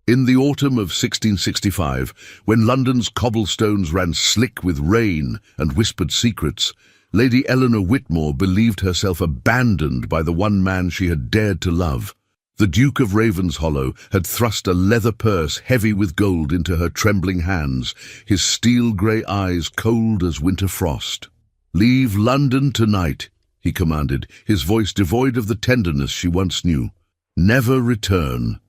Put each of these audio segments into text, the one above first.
In the autumn of 1665, when London's cobblestones ran slick with rain and whispered secrets, Lady Eleanor Whitmore believed herself abandoned by the one man she had dared to love. The Duke of Ravenshollow had thrust a leather purse heavy with gold into her trembling hands, his steel-grey eyes cold as winter frost. "Leave London tonight," he commanded, his voice devoid of the tenderness she once knew. "Never return."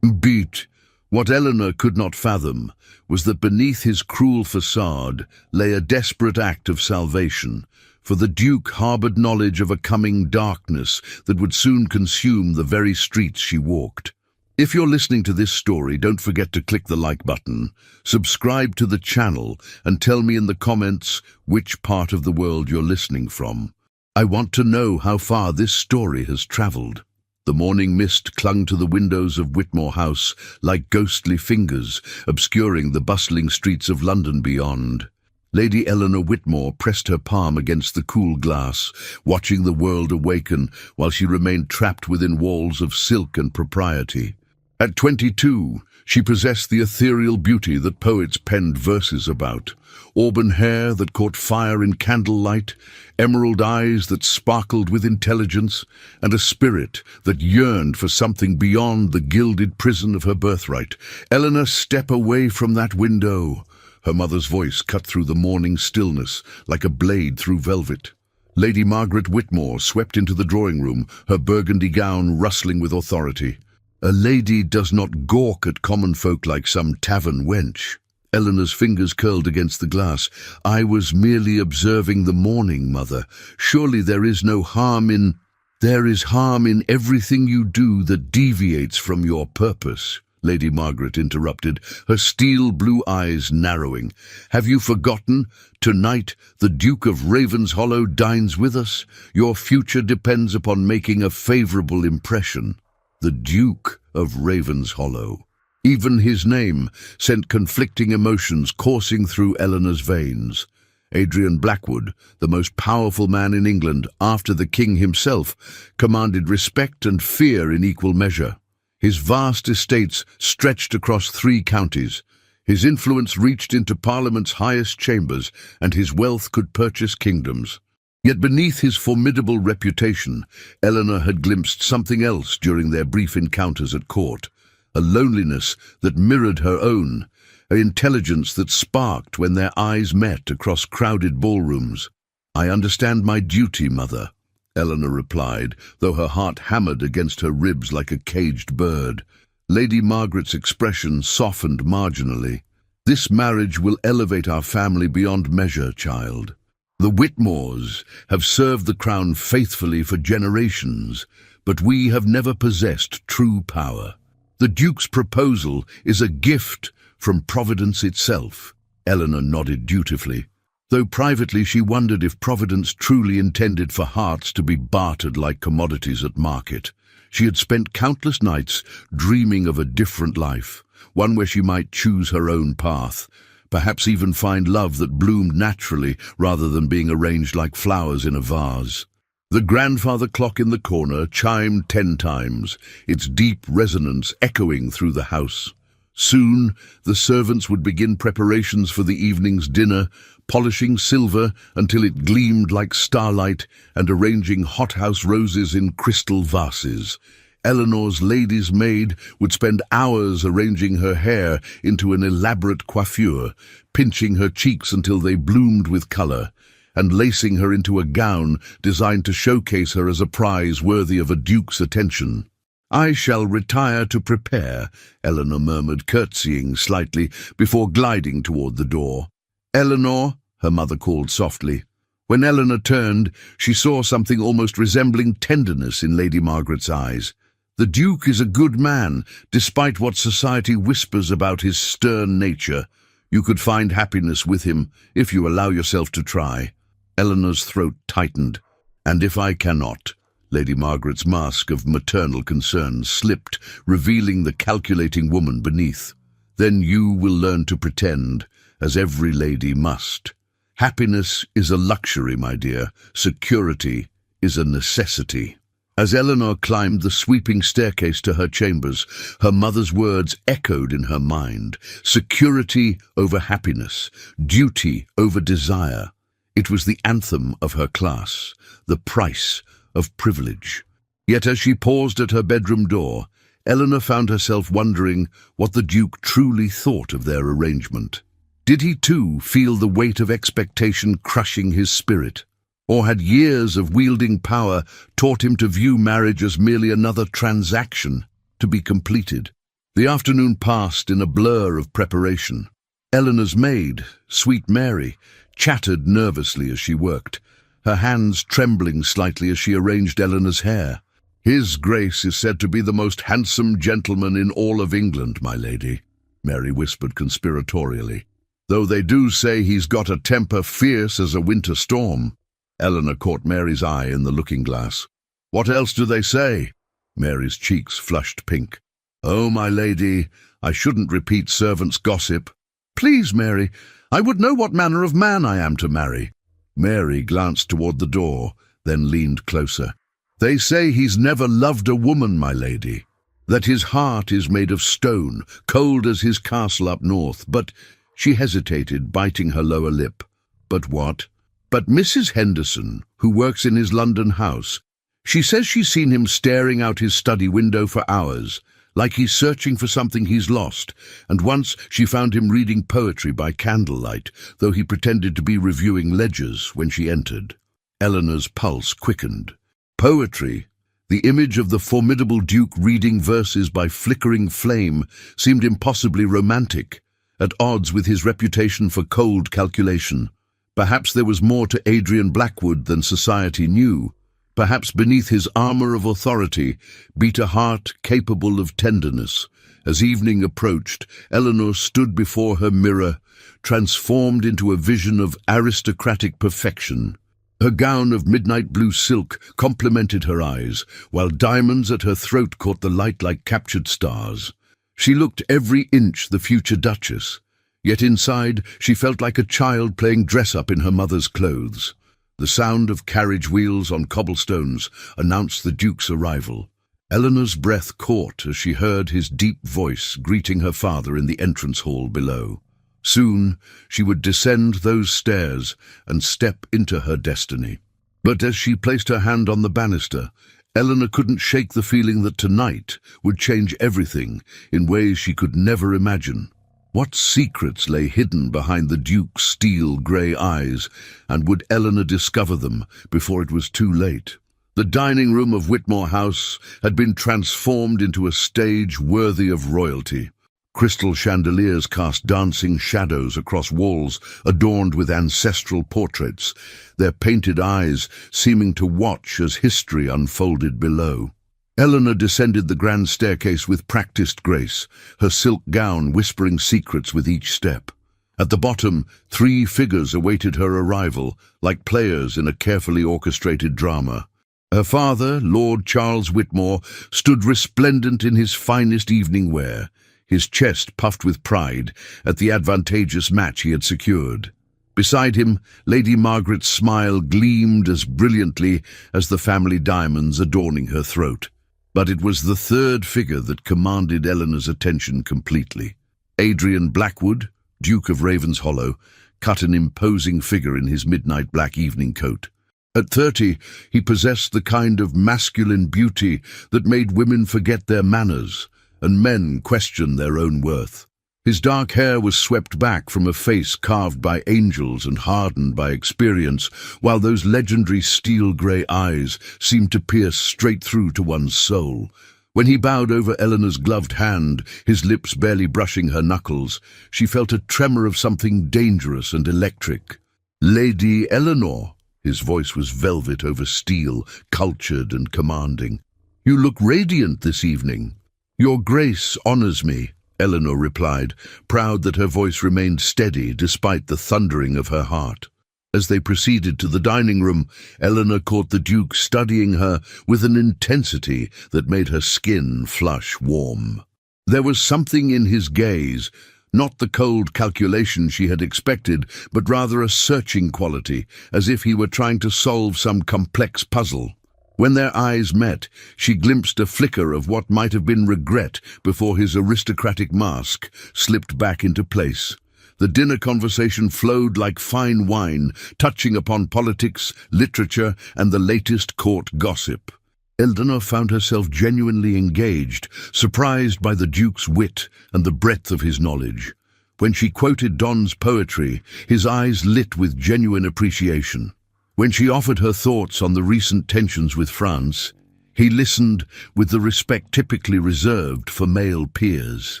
Beat. What Eleanor could not fathom was that beneath his cruel facade lay a desperate act of salvation, for the Duke harboured knowledge of a coming darkness that would soon consume the very streets she walked. If you're listening to this story, don't forget to click the like button, subscribe to the channel, and tell me in the comments which part of the world you're listening from. I want to know how far this story has travelled. The morning mist clung to the windows of Whitmore House like ghostly fingers, obscuring the bustling streets of London beyond. Lady Eleanor Whitmore pressed her palm against the cool glass, watching the world awaken while she remained trapped within walls of silk and propriety. At 22, she possessed the ethereal beauty that poets penned verses about. Auburn hair that caught fire in candlelight, emerald eyes that sparkled with intelligence, and a spirit that yearned for something beyond the gilded prison of her birthright. "Eleanor, step away from that window." Her mother's voice cut through the morning stillness like a blade through velvet. Lady Margaret Whitmore swept into the drawing-room, her burgundy gown rustling with authority. "A lady does not gawk at common folk like some tavern wench." Eleanor's fingers curled against the glass. "I was merely observing the morning, Mother. Surely there is no harm in—" "There is harm in everything you do that deviates from your purpose," Lady Margaret interrupted, her steel blue eyes narrowing. "Have you forgotten? Tonight the Duke of Ravenshollow dines with us. Your future depends upon making a favourable impression." The Duke of Ravenshollow. Even his name sent conflicting emotions coursing through Eleanor's veins. Adrian Blackwood, the most powerful man in England after the king himself, commanded respect and fear in equal measure. His vast estates stretched across 3 counties. His influence reached into Parliament's highest chambers, and his wealth could purchase kingdoms. Yet beneath his formidable reputation, Eleanor had glimpsed something else during their brief encounters at court. A loneliness that mirrored her own, an intelligence that sparked when their eyes met across crowded ballrooms. "I understand my duty, Mother," Eleanor replied, though her heart hammered against her ribs like a caged bird. Lady Margaret's expression softened marginally. "This marriage will elevate our family beyond measure, child. The Whitmores have served the crown faithfully for generations, but we have never possessed true power. The Duke's proposal is a gift from Providence itself." Eleanor nodded dutifully, though privately she wondered if Providence truly intended for hearts to be bartered like commodities at market. She had spent countless nights dreaming of a different life, one where she might choose her own path, perhaps even find love that bloomed naturally rather than being arranged like flowers in a vase. The grandfather clock in the corner chimed 10 times, its deep resonance echoing through the house. Soon, the servants would begin preparations for the evening's dinner, polishing silver until it gleamed like starlight and arranging hothouse roses in crystal vases. Eleanor's lady's maid would spend hours arranging her hair into an elaborate coiffure, pinching her cheeks until they bloomed with colour, and lacing her into a gown designed to showcase her as a prize worthy of a duke's attention. "I shall retire to prepare," Eleanor murmured, curtsying slightly before gliding toward the door. "Eleanor," her mother called softly. When Eleanor turned, she saw something almost resembling tenderness in Lady Margaret's eyes. "The Duke is a good man, despite what society whispers about his stern nature. You could find happiness with him if you allow yourself to try." Eleanor's throat tightened. "And if I cannot?" Lady Margaret's mask of maternal concern slipped, revealing the calculating woman beneath. "Then you will learn to pretend, as every lady must. Happiness is a luxury, my dear. Security is a necessity." As Eleanor climbed the sweeping staircase to her chambers, her mother's words echoed in her mind: security over happiness, duty over desire. It was the anthem of her class, the price of privilege. Yet as she paused at her bedroom door, Eleanor found herself wondering what the Duke truly thought of their arrangement. Did he too feel the weight of expectation crushing his spirit? Or had years of wielding power taught him to view marriage as merely another transaction to be completed? The afternoon passed in a blur of preparation. Eleanor's maid, Sweet Mary, chattered nervously as she worked, her hands trembling slightly as she arranged Eleanor's hair. "His Grace is said to be the most handsome gentleman in all of England, my lady," Mary whispered conspiratorially, "though they do say he's got a temper fierce as a winter storm." Eleanor caught Mary's eye in the looking-glass. "What else do they say?" Mary's cheeks flushed pink. "Oh, my lady, I shouldn't repeat servants' gossip." "Please, Mary, I would know what manner of man I am to marry." Mary glanced toward the door, then leaned closer. "They say he's never loved a woman, my lady, that his heart is made of stone, cold as his castle up north, but—" She hesitated, biting her lower lip. "But what?" "But Mrs. Henderson, who works in his London house, she says she's seen him staring out his study window for hours, like he's searching for something he's lost, and once she found him reading poetry by candlelight, though he pretended to be reviewing ledgers when she entered." Eleanor's pulse quickened. Poetry, the image of the formidable Duke reading verses by flickering flame, seemed impossibly romantic, at odds with his reputation for cold calculation. Perhaps there was more to Adrian Blackwood than society knew. Perhaps beneath his armor of authority beat a heart capable of tenderness. As evening approached, Eleanor stood before her mirror, transformed into a vision of aristocratic perfection. Her gown of midnight blue silk complemented her eyes, while diamonds at her throat caught the light like captured stars. She looked every inch the future Duchess. Yet inside, she felt like a child playing dress-up in her mother's clothes. The sound of carriage wheels on cobblestones announced the Duke's arrival. Eleanor's breath caught as she heard his deep voice greeting her father in the entrance hall below. Soon, she would descend those stairs and step into her destiny. But as she placed her hand on the banister, Eleanor couldn't shake the feeling that tonight would change everything in ways she could never imagine. What secrets lay hidden behind the Duke's steel-grey eyes, and would Eleanor discover them before it was too late? The dining room of Whitmore House had been transformed into a stage worthy of royalty. Crystal chandeliers cast dancing shadows across walls adorned with ancestral portraits, their painted eyes seeming to watch as history unfolded below. Eleanor descended the grand staircase with practiced grace, her silk gown whispering secrets with each step. At the bottom, 3 figures awaited her arrival, like players in a carefully orchestrated drama. Her father, Lord Charles Whitmore, stood resplendent in his finest evening wear, his chest puffed with pride at the advantageous match he had secured. Beside him, Lady Margaret's smile gleamed as brilliantly as the family diamonds adorning her throat. But it was the third figure that commanded Eleanor's attention completely. Adrian Blackwood, Duke of Ravenshollow, cut an imposing figure in his midnight black evening coat. At 30, he possessed the kind of masculine beauty that made women forget their manners and men question their own worth. His dark hair was swept back from a face carved by angels and hardened by experience, while those legendary steel-grey eyes seemed to pierce straight through to one's soul. When he bowed over Eleanor's gloved hand, his lips barely brushing her knuckles, she felt a tremor of something dangerous and electric. "Lady Eleanor," his voice was velvet over steel, cultured and commanding. "You look radiant this evening." "Your Grace honors me," Eleanor replied, proud that her voice remained steady despite the thundering of her heart. As they proceeded to the dining room, Eleanor caught the Duke studying her with an intensity that made her skin flush warm. There was something in his gaze, not the cold calculation she had expected, but rather a searching quality, as if he were trying to solve some complex puzzle. When their eyes met, she glimpsed a flicker of what might have been regret before his aristocratic mask slipped back into place. The dinner conversation flowed like fine wine, touching upon politics, literature, and the latest court gossip. Elinor found herself genuinely engaged, surprised by the Duke's wit and the breadth of his knowledge. When she quoted Donne's poetry, his eyes lit with genuine appreciation. When she offered her thoughts on the recent tensions with France, he listened with the respect typically reserved for male peers.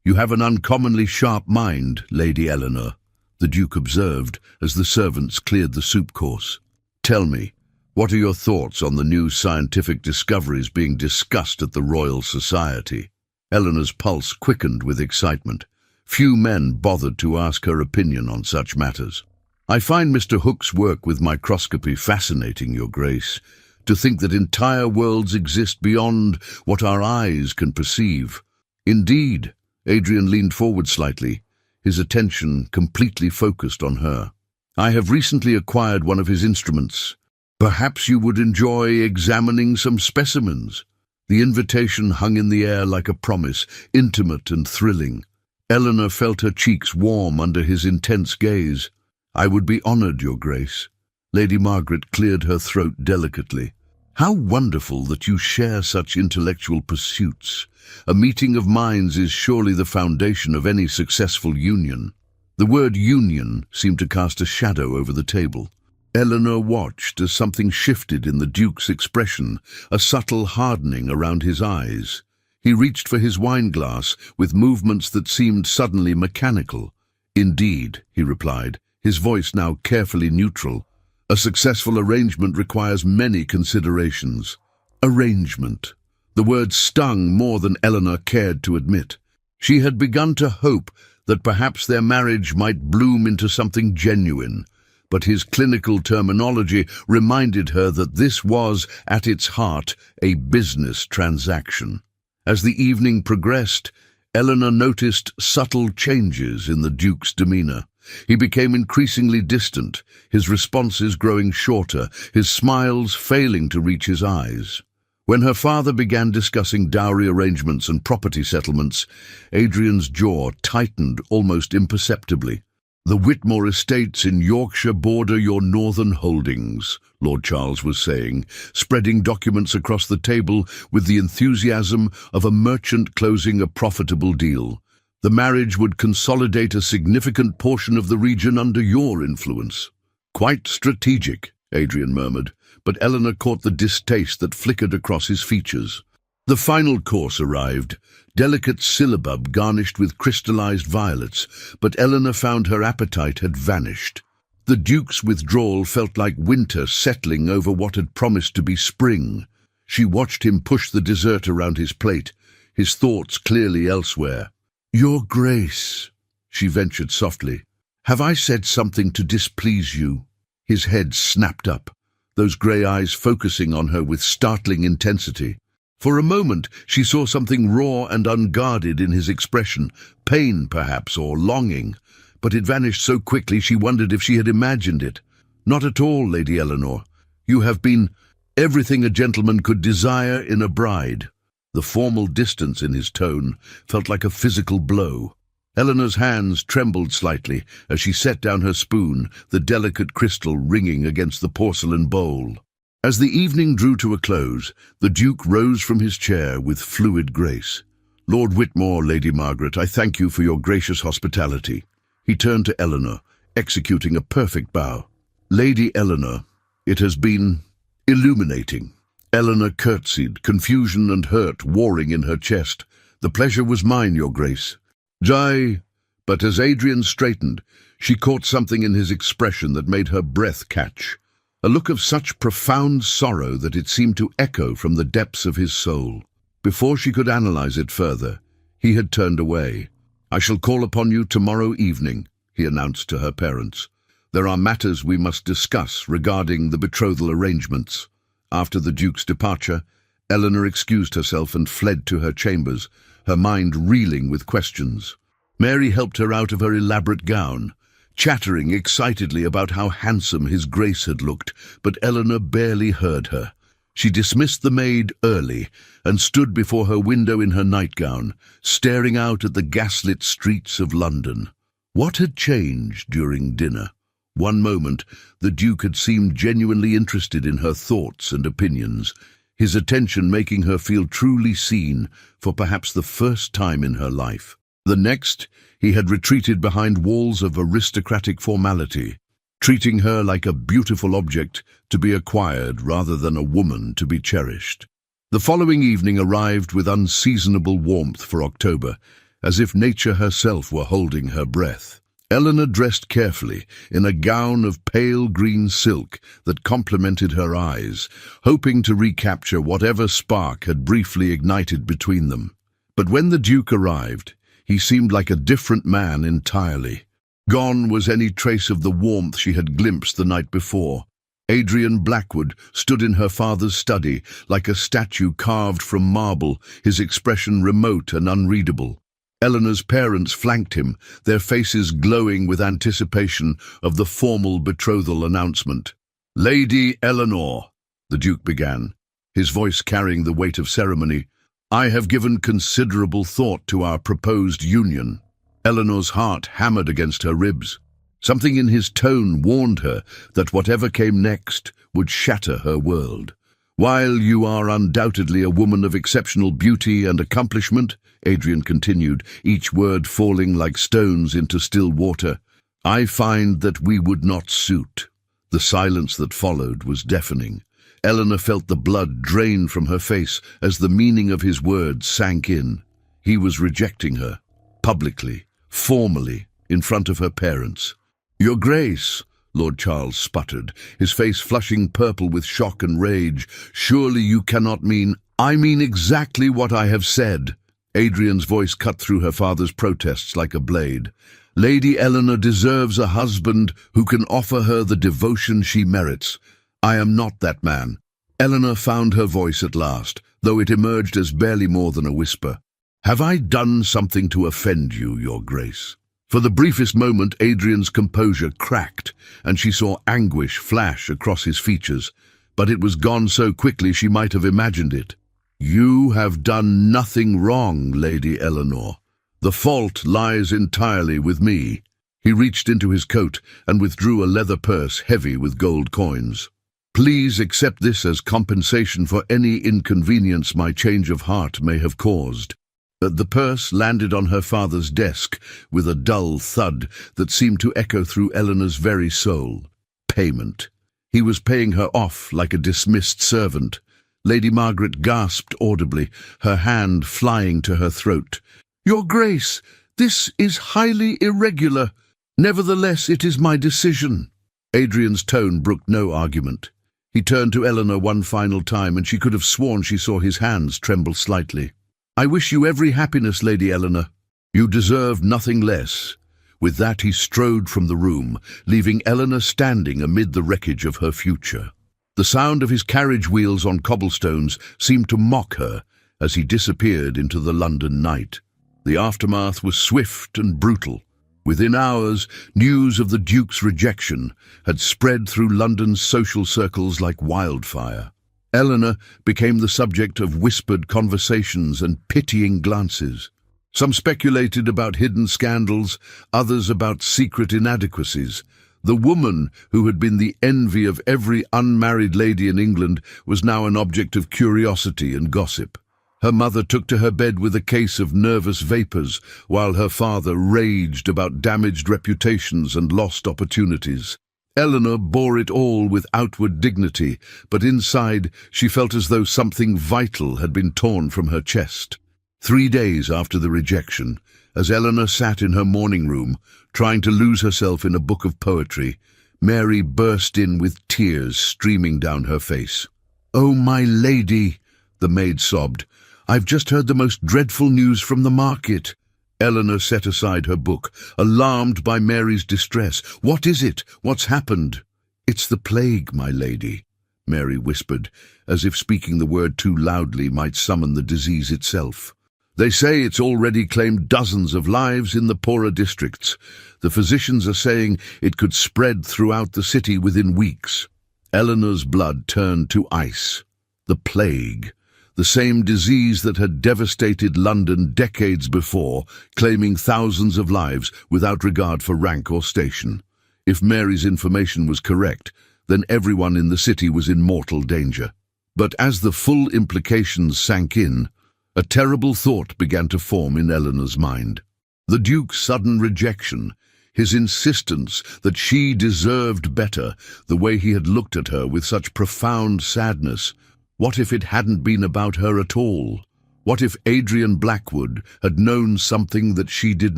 "You have an uncommonly sharp mind, Lady Eleanor," the Duke observed as the servants cleared the soup course. "Tell me, what are your thoughts on the new scientific discoveries being discussed at the Royal Society?" Eleanor's pulse quickened with excitement. Few men bothered to ask her opinion on such matters. "I find Mr. Hooke's work with microscopy fascinating, Your Grace. To think that entire worlds exist beyond what our eyes can perceive." "Indeed." Adrian leaned forward slightly, his attention completely focused on her. "I have recently acquired one of his instruments. Perhaps you would enjoy examining some specimens." The invitation hung in the air like a promise, intimate and thrilling. Eleanor felt her cheeks warm under his intense gaze. "I would be honored, Your Grace." Lady Margaret cleared her throat delicately. "How wonderful that you share such intellectual pursuits. A meeting of minds is surely the foundation of any successful union." The word union seemed to cast a shadow over the table. Eleanor watched as something shifted in the Duke's expression, a subtle hardening around his eyes. He reached for his wineglass with movements that seemed suddenly mechanical. "Indeed," he replied, his voice now carefully neutral. "A successful arrangement requires many considerations." Arrangement. The word stung more than Eleanor cared to admit. She had begun to hope that perhaps their marriage might bloom into something genuine, but his clinical terminology reminded her that this was, at its heart, a business transaction. As the evening progressed, Eleanor noticed subtle changes in the Duke's demeanor. He became increasingly distant, his responses growing shorter, his smiles failing to reach his eyes. When her father began discussing dowry arrangements and property settlements, Adrian's jaw tightened almost imperceptibly. "The Whitmore estates in Yorkshire border your northern holdings," Lord Charles was saying, spreading documents across the table with the enthusiasm of a merchant closing a profitable deal. "The marriage would consolidate a significant portion of the region under your influence." "Quite strategic," Adrian murmured, but Eleanor caught the distaste that flickered across his features. The final course arrived, delicate syllabub garnished with crystallized violets, but Eleanor found her appetite had vanished. The Duke's withdrawal felt like winter settling over what had promised to be spring. She watched him push the dessert around his plate, his thoughts clearly elsewhere. "Your Grace," she ventured softly, "have I said something to displease you?" His head snapped up, those grey eyes focusing on her with startling intensity. For a moment she saw something raw and unguarded in his expression, pain perhaps, or longing, but it vanished so quickly she wondered if she had imagined it. "Not at all, Lady Eleanor. You have been everything a gentleman could desire in a bride." The formal distance in his tone felt like a physical blow. Eleanor's hands trembled slightly as she set down her spoon, the delicate crystal ringing against the porcelain bowl. As the evening drew to a close, the Duke rose from his chair with fluid grace. "Lord Whitmore, Lady Margaret, I thank you for your gracious hospitality." He turned to Eleanor, executing a perfect bow. "Lady Eleanor, it has been illuminating." Eleanor curtsied, confusion and hurt warring in her chest. "The pleasure was mine, Your Grace." "Jai," but as Adrian straightened, she caught something in his expression that made her breath catch. A look of such profound sorrow that it seemed to echo from the depths of his soul. Before she could analyze it further, he had turned away. "I shall call upon you tomorrow evening," he announced to her parents. "There are matters we must discuss regarding the betrothal arrangements." After the Duke's departure, Eleanor excused herself and fled to her chambers, her mind reeling with questions. Mary helped her out of her elaborate gown, chattering excitedly about how handsome his Grace had looked, but Eleanor barely heard her. She dismissed the maid early and stood before her window in her nightgown, staring out at the gaslit streets of London. What had changed during dinner? One moment, the Duke had seemed genuinely interested in her thoughts and opinions, his attention making her feel truly seen for perhaps the first time in her life. The next, he had retreated behind walls of aristocratic formality, treating her like a beautiful object to be acquired rather than a woman to be cherished. The following evening arrived with unseasonable warmth for October, as if nature herself were holding her breath. Eleanor dressed carefully in a gown of pale green silk that complemented her eyes, hoping to recapture whatever spark had briefly ignited between them. But when the Duke arrived, he seemed like a different man entirely. Gone was any trace of the warmth she had glimpsed the night before. Adrian Blackwood stood in her father's study like a statue carved from marble, his expression remote and unreadable. Eleanor's parents flanked him, their faces glowing with anticipation of the formal betrothal announcement. "Lady Eleanor," the Duke began, his voice carrying the weight of ceremony, "I have given considerable thought to our proposed union." Eleanor's heart hammered against her ribs. Something in his tone warned her that whatever came next would shatter her world. "While you are undoubtedly a woman of exceptional beauty and accomplishment," Adrian continued, each word falling like stones into still water, "I find that we would not suit." The silence that followed was deafening. Eleanor felt the blood drain from her face as the meaning of his words sank in. He was rejecting her, publicly, formally, in front of her parents. "Your Grace," Lord Charles sputtered, his face flushing purple with shock and rage, "surely you cannot mean—" "I mean exactly what I have said." Adrian's voice cut through her father's protests like a blade. "Lady Eleanor deserves a husband who can offer her the devotion she merits. I am not that man." Eleanor found her voice at last, though it emerged as barely more than a whisper. "Have I done something to offend you, Your Grace?" For the briefest moment, Adrian's composure cracked, and she saw anguish flash across his features, but it was gone so quickly she might have imagined it. "You have done nothing wrong, Lady Eleanor. The fault lies entirely with me." He reached into his coat and withdrew a leather purse heavy with gold coins. "Please accept this as compensation for any inconvenience my change of heart may have caused." The purse landed on her father's desk with a dull thud that seemed to echo through Eleanor's very soul. Payment. He was paying her off like a dismissed servant. Lady Margaret gasped audibly, her hand flying to her throat. "Your Grace, this is highly irregular. Nevertheless, it is my decision." Adrian's tone brooked no argument. He turned to Eleanor one final time, and she could have sworn she saw his hands tremble slightly. "I wish you every happiness, Lady Eleanor. You deserve nothing less." With that he strode from the room, leaving Eleanor standing amid the wreckage of her future. The sound of his carriage wheels on cobblestones seemed to mock her as he disappeared into the London night. The aftermath was swift and brutal. Within hours, news of the Duke's rejection had spread through London's social circles like wildfire. Eleanor became the subject of whispered conversations and pitying glances. Some speculated about hidden scandals, others about secret inadequacies. The woman who had been the envy of every unmarried lady in England was now an object of curiosity and gossip. Her mother took to her bed with a case of nervous vapours, while her father raged about damaged reputations and lost opportunities. Eleanor bore it all with outward dignity, but inside she felt as though something vital had been torn from her chest. 3 days after the rejection, as Eleanor sat in her morning room, trying to lose herself in a book of poetry, Mary burst in with tears streaming down her face. "Oh, my lady," the maid sobbed, "I've just heard the most dreadful news from the market." Eleanor set aside her book, alarmed by Mary's distress. "What is it? What's happened?" "It's the plague, my lady," Mary whispered, as if speaking the word too loudly might summon the disease itself. "They say it's already claimed dozens of lives in the poorer districts. The physicians are saying it could spread throughout the city within weeks." Eleanor's blood turned to ice. The plague, the same disease that had devastated London decades before, claiming thousands of lives without regard for rank or station. If Mary's information was correct, then everyone in the city was in mortal danger. But as the full implications sank in, a terrible thought began to form in Eleanor's mind. The Duke's sudden rejection, his insistence that she deserved better, the way he had looked at her with such profound sadness. What if it hadn't been about her at all? What if Adrian Blackwood had known something that she did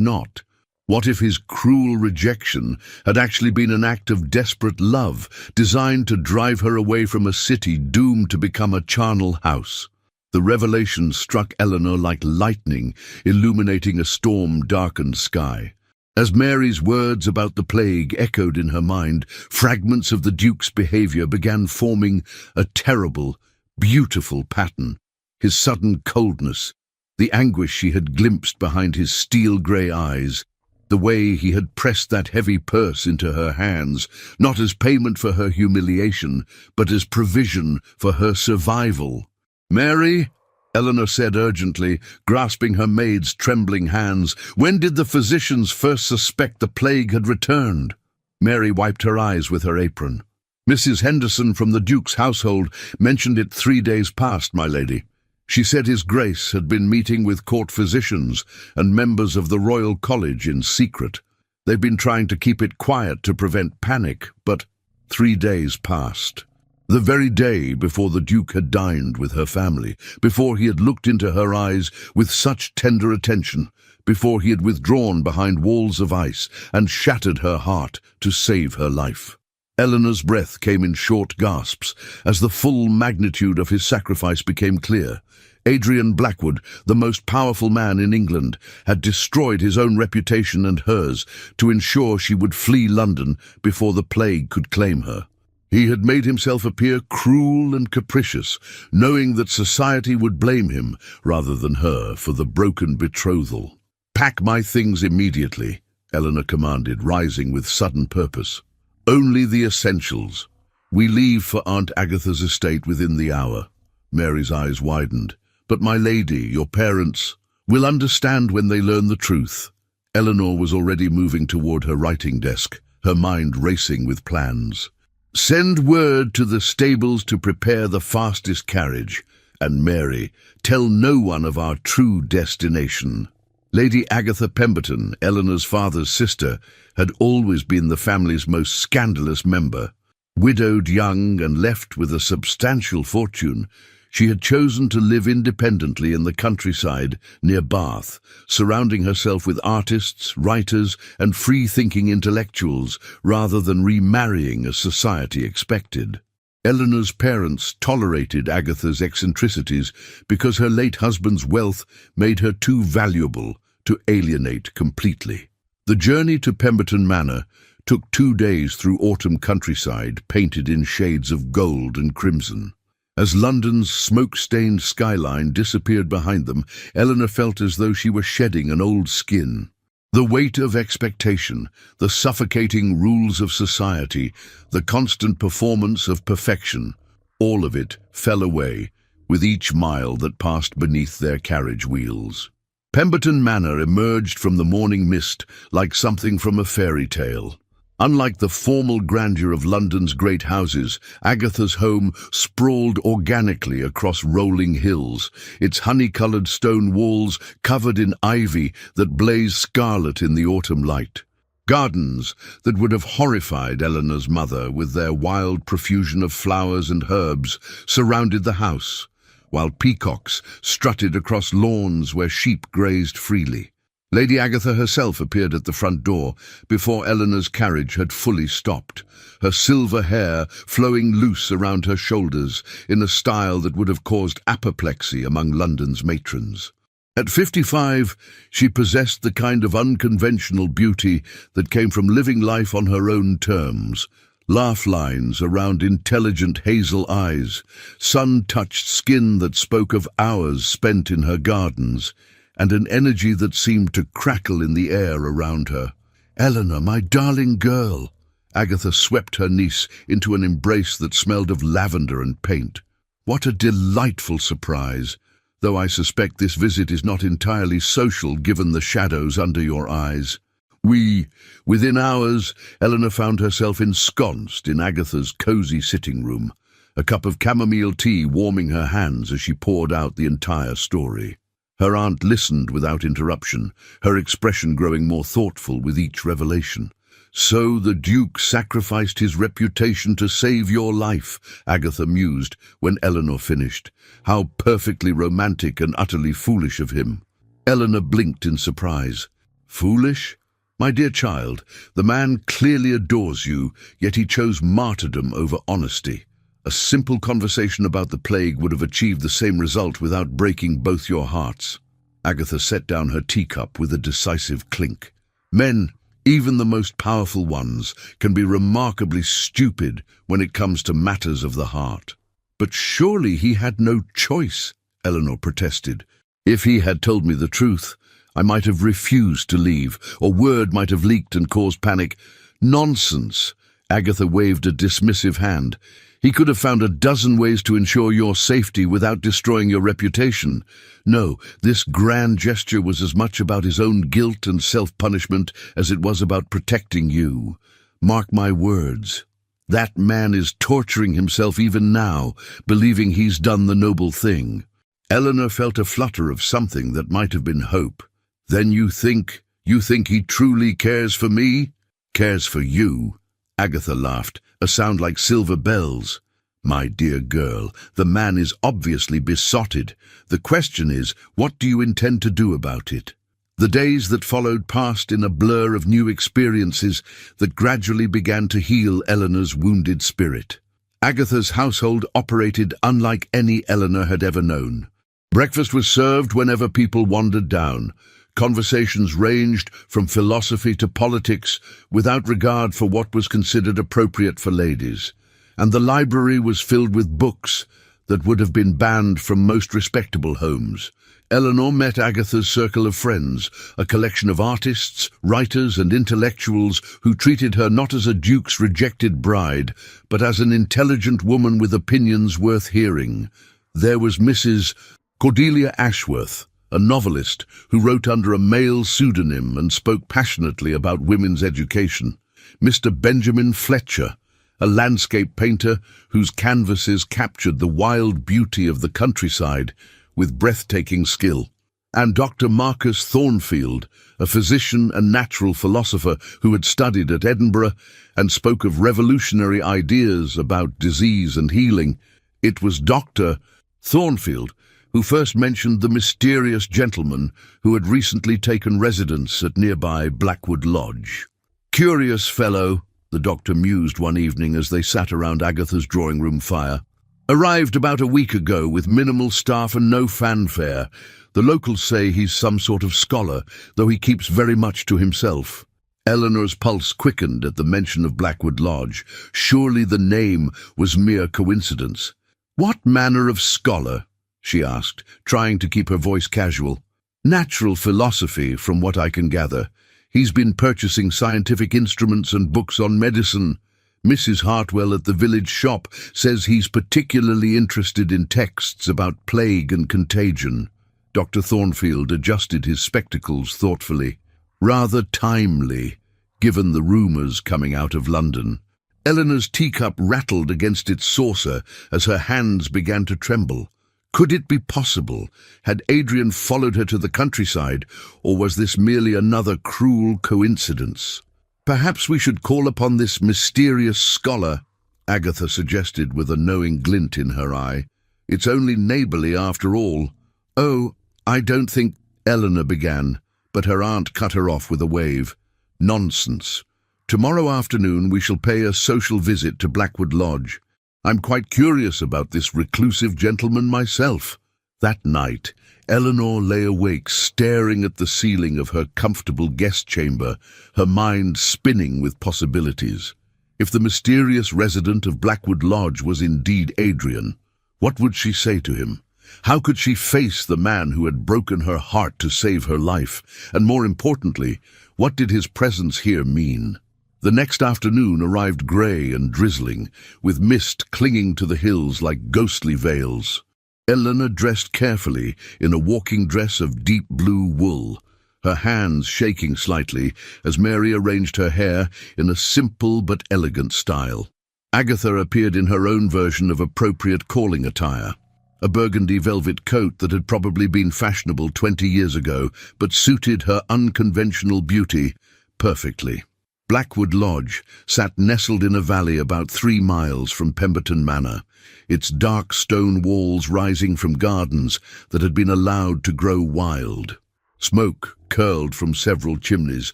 not? What if his cruel rejection had actually been an act of desperate love, designed to drive her away from a city doomed to become a charnel house? The revelation struck Eleanor like lightning, illuminating a storm-darkened sky. As Mary's words about the plague echoed in her mind, fragments of the Duke's behavior began forming a terrible, beautiful pattern. His sudden coldness, the anguish she had glimpsed behind his steel-grey eyes, the way he had pressed that heavy purse into her hands, not as payment for her humiliation, but as provision for her survival. "Mary," Eleanor said urgently, grasping her maid's trembling hands, "when did the physicians first suspect the plague had returned?" Mary wiped her eyes with her apron. "Mrs. Henderson from the Duke's household mentioned it 3 days past, my lady. She said His Grace had been meeting with court physicians and members of the Royal College in secret. They've been trying to keep it quiet to prevent panic, but 3 days passed. The very day before the Duke had dined with her family, before he had looked into her eyes with such tender attention, before he had withdrawn behind walls of ice and shattered her heart to save her life." Eleanor's breath came in short gasps as the full magnitude of his sacrifice became clear. Adrian Blackwood, the most powerful man in England, had destroyed his own reputation and hers to ensure she would flee London before the plague could claim her. He had made himself appear cruel and capricious, knowing that society would blame him rather than her for the broken betrothal. "Pack my things immediately," Eleanor commanded, rising with sudden purpose. "Only the essentials. We leave for Aunt Agatha's estate within the hour." Mary's eyes widened. "But my lady, your parents, will understand when they learn the truth." Eleanor was already moving toward her writing desk, her mind racing with plans. "Send word to the stables to prepare the fastest carriage. And Mary, tell no one of our true destination." Lady Agatha Pemberton, Eleanor's father's sister, had always been the family's most scandalous member. Widowed young and left with a substantial fortune, she had chosen to live independently in the countryside near Bath, surrounding herself with artists, writers, and free-thinking intellectuals rather than remarrying as society expected. Eleanor's parents tolerated Agatha's eccentricities because her late husband's wealth made her too valuable to alienate completely. The journey to Pemberton Manor took 2 days through autumn countryside painted in shades of gold and crimson. As London's smoke-stained skyline disappeared behind them, Eleanor felt as though she were shedding an old skin. The weight of expectation, the suffocating rules of society, the constant performance of perfection, all of it fell away with each mile that passed beneath their carriage wheels. Pemberton Manor emerged from the morning mist like something from a fairy tale. Unlike the formal grandeur of London's great houses, Agatha's home sprawled organically across rolling hills, its honey-coloured stone walls covered in ivy that blazed scarlet in the autumn light. Gardens that would have horrified Eleanor's mother with their wild profusion of flowers and herbs surrounded the house, while peacocks strutted across lawns where sheep grazed freely. Lady Agatha herself appeared at the front door before Eleanor's carriage had fully stopped, her silver hair flowing loose around her shoulders in a style that would have caused apoplexy among London's matrons. At 55, she possessed the kind of unconventional beauty that came from living life on her own terms. Laugh lines around intelligent hazel eyes, sun-touched skin that spoke of hours spent in her gardens, and an energy that seemed to crackle in the air around her. "Eleanor, my darling girl!" Agatha swept her niece into an embrace that smelled of lavender and paint. What a delightful surprise, though I suspect this visit is not entirely social given the shadows under your eyes. Within hours, Eleanor found herself ensconced in Agatha's cosy sitting room, a cup of chamomile tea warming her hands as she poured out the entire story. Her aunt listened without interruption, her expression growing more thoughtful with each revelation. "So the Duke sacrificed his reputation to save your life," Agatha mused when Eleanor finished. "How perfectly romantic and utterly foolish of him." Eleanor blinked in surprise. "Foolish? My dear child, the man clearly adores you, yet he chose martyrdom over honesty. A simple conversation about the plague would have achieved the same result without breaking both your hearts." Agatha set down her teacup with a decisive clink. "Men, even the most powerful ones, can be remarkably stupid when it comes to matters of the heart." "But surely he had no choice," Eleanor protested. "If he had told me the truth, I might have refused to leave, or word might have leaked and caused panic." "Nonsense!" Agatha waved a dismissive hand. "He could have found a dozen ways to ensure your safety without destroying your reputation. No, this grand gesture was as much about his own guilt and self-punishment as it was about protecting you. Mark my words. That man is torturing himself even now, believing he's done the noble thing." Eleanor felt a flutter of something that might have been hope. "Then you think he truly cares for me?" "Cares for you?" Agatha laughed, a sound like silver bells. "My dear girl, the man is obviously besotted. The question is, what do you intend to do about it?" The days that followed passed in a blur of new experiences that gradually began to heal Eleanor's wounded spirit. Agatha's household operated unlike any Eleanor had ever known. Breakfast was served whenever people wandered down. Conversations ranged from philosophy to politics without regard for what was considered appropriate for ladies. And the library was filled with books that would have been banned from most respectable homes. Eleanor met Agatha's circle of friends, a collection of artists, writers, and intellectuals who treated her not as a duke's rejected bride, but as an intelligent woman with opinions worth hearing. There was Mrs. Cordelia Ashworth, a novelist who wrote under a male pseudonym and spoke passionately about women's education. Mr. Benjamin Fletcher, a landscape painter whose canvases captured the wild beauty of the countryside with breathtaking skill. And Dr. Marcus Thornfield, a physician and natural philosopher who had studied at Edinburgh and spoke of revolutionary ideas about disease and healing. It was Dr. Thornfield who first mentioned the mysterious gentleman who had recently taken residence at nearby Blackwood Lodge. "Curious fellow," the doctor mused one evening as they sat around Agatha's drawing-room fire. "Arrived about a week ago with minimal staff and no fanfare. The locals say he's some sort of scholar, though he keeps very much to himself." Eleanor's pulse quickened at the mention of Blackwood Lodge. Surely the name was mere coincidence. "What manner of scholar?" she asked, trying to keep her voice casual. "Natural philosophy, from what I can gather. He's been purchasing scientific instruments and books on medicine. Mrs. Hartwell at the village shop says he's particularly interested in texts about plague and contagion." Dr. Thornfield adjusted his spectacles thoughtfully. "Rather timely, given the rumours coming out of London." Eleanor's teacup rattled against its saucer as her hands began to tremble. Could it be possible? Had Adrian followed her to the countryside, or was this merely another cruel coincidence? "Perhaps we should call upon this mysterious scholar," Agatha suggested with a knowing glint in her eye. "It's only neighbourly after all." "Oh, I don't think—" Eleanor began, but her aunt cut her off with a wave. "Nonsense. Tomorrow afternoon we shall pay a social visit to Blackwood Lodge. I'm quite curious about this reclusive gentleman myself." That night, Eleanor lay awake staring at the ceiling of her comfortable guest chamber, her mind spinning with possibilities. If the mysterious resident of Blackwood Lodge was indeed Adrian, what would she say to him? How could she face the man who had broken her heart to save her life? And more importantly, what did his presence here mean? The next afternoon arrived grey and drizzling, with mist clinging to the hills like ghostly veils. Eleanor dressed carefully in a walking dress of deep blue wool, her hands shaking slightly as Mary arranged her hair in a simple but elegant style. Agatha appeared in her own version of appropriate calling attire, a burgundy velvet coat that had probably been fashionable 20 years ago, but suited her unconventional beauty perfectly. Blackwood Lodge sat nestled in a valley about 3 miles from Pemberton Manor, its dark stone walls rising from gardens that had been allowed to grow wild. Smoke curled from several chimneys,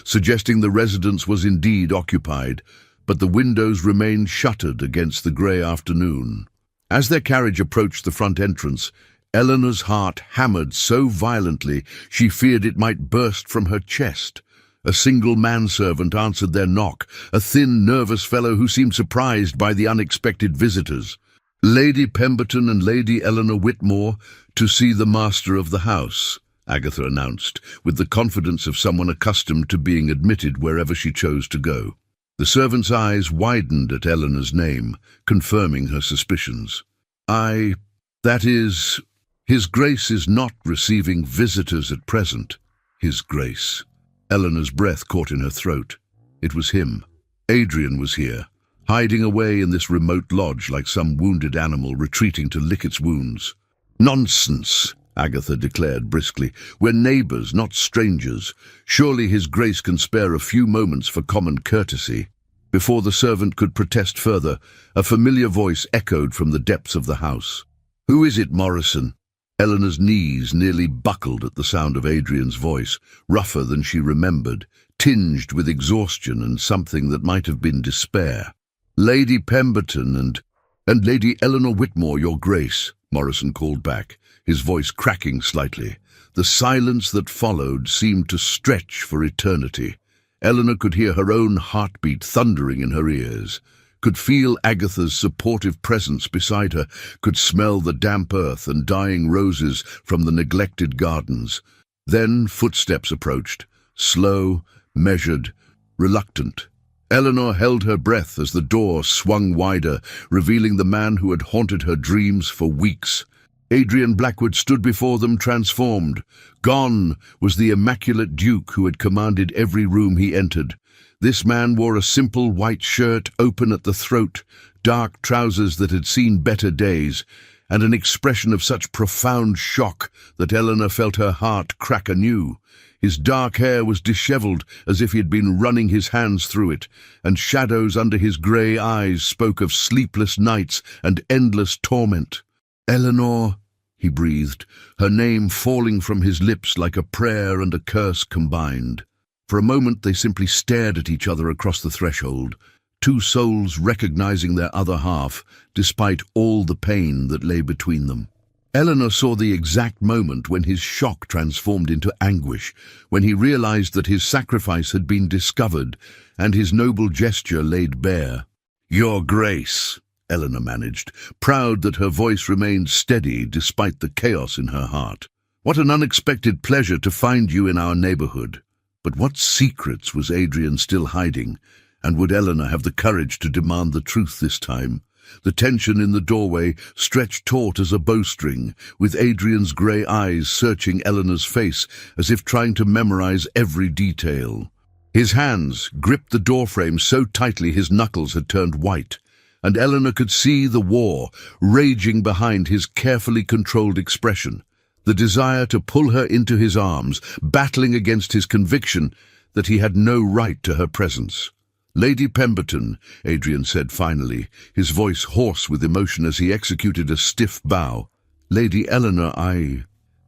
suggesting the residence was indeed occupied, but the windows remained shuttered against the grey afternoon. As their carriage approached the front entrance, Eleanor's heart hammered so violently she feared it might burst from her chest. A single manservant answered their knock, a thin, nervous fellow who seemed surprised by the unexpected visitors. "Lady Pemberton and Lady Eleanor Whitmore to see the master of the house," Agatha announced, with the confidence of someone accustomed to being admitted wherever she chose to go. The servant's eyes widened at Eleanor's name, confirming her suspicions. That is, His Grace is not receiving visitors at present. His Grace." Eleanor's breath caught in her throat. It was him. Adrian was here, hiding away in this remote lodge like some wounded animal retreating to lick its wounds. "Nonsense," Agatha declared briskly. "We're neighbours, not strangers. Surely His Grace can spare a few moments for common courtesy." Before the servant could protest further, a familiar voice echoed from the depths of the house. "Who is it, Morrison?" Eleanor's knees nearly buckled at the sound of Adrian's voice, rougher than she remembered, tinged with exhaustion and something that might have been despair. "Lady Pemberton and Lady Eleanor Whitmore, Your Grace," Morrison called back, his voice cracking slightly. The silence that followed seemed to stretch for eternity. Eleanor could hear her own heartbeat thundering in her ears, could feel Agatha's supportive presence beside her, could smell the damp earth and dying roses from the neglected gardens. Then footsteps approached, slow, measured, reluctant. Eleanor held her breath as the door swung wider, revealing the man who had haunted her dreams for weeks. Adrian Blackwood stood before them transformed. Gone was the immaculate Duke who had commanded every room he entered. This man wore a simple white shirt open at the throat, dark trousers that had seen better days, and an expression of such profound shock that Eleanor felt her heart crack anew. His dark hair was dishevelled as if he had been running his hands through it, and shadows under his grey eyes spoke of sleepless nights and endless torment. "Eleanor," he breathed, her name falling from his lips like a prayer and a curse combined. For a moment they simply stared at each other across the threshold, two souls recognizing their other half, despite all the pain that lay between them. Eleanor saw the exact moment when his shock transformed into anguish, when he realized that his sacrifice had been discovered and his noble gesture laid bare. "Your Grace," Eleanor managed, proud that her voice remained steady despite the chaos in her heart. "What an unexpected pleasure to find you in our neighborhood." But what secrets was Adrian still hiding, and would Eleanor have the courage to demand the truth this time? The tension in the doorway stretched taut as a bowstring, with Adrian's grey eyes searching Eleanor's face as if trying to memorize every detail. His hands gripped the doorframe so tightly his knuckles had turned white, and Eleanor could see the war raging behind his carefully controlled expression, the desire to pull her into his arms, battling against his conviction that he had no right to her presence. "Lady Pemberton," Adrian said finally, his voice hoarse with emotion as he executed a stiff bow. "Lady Eleanor,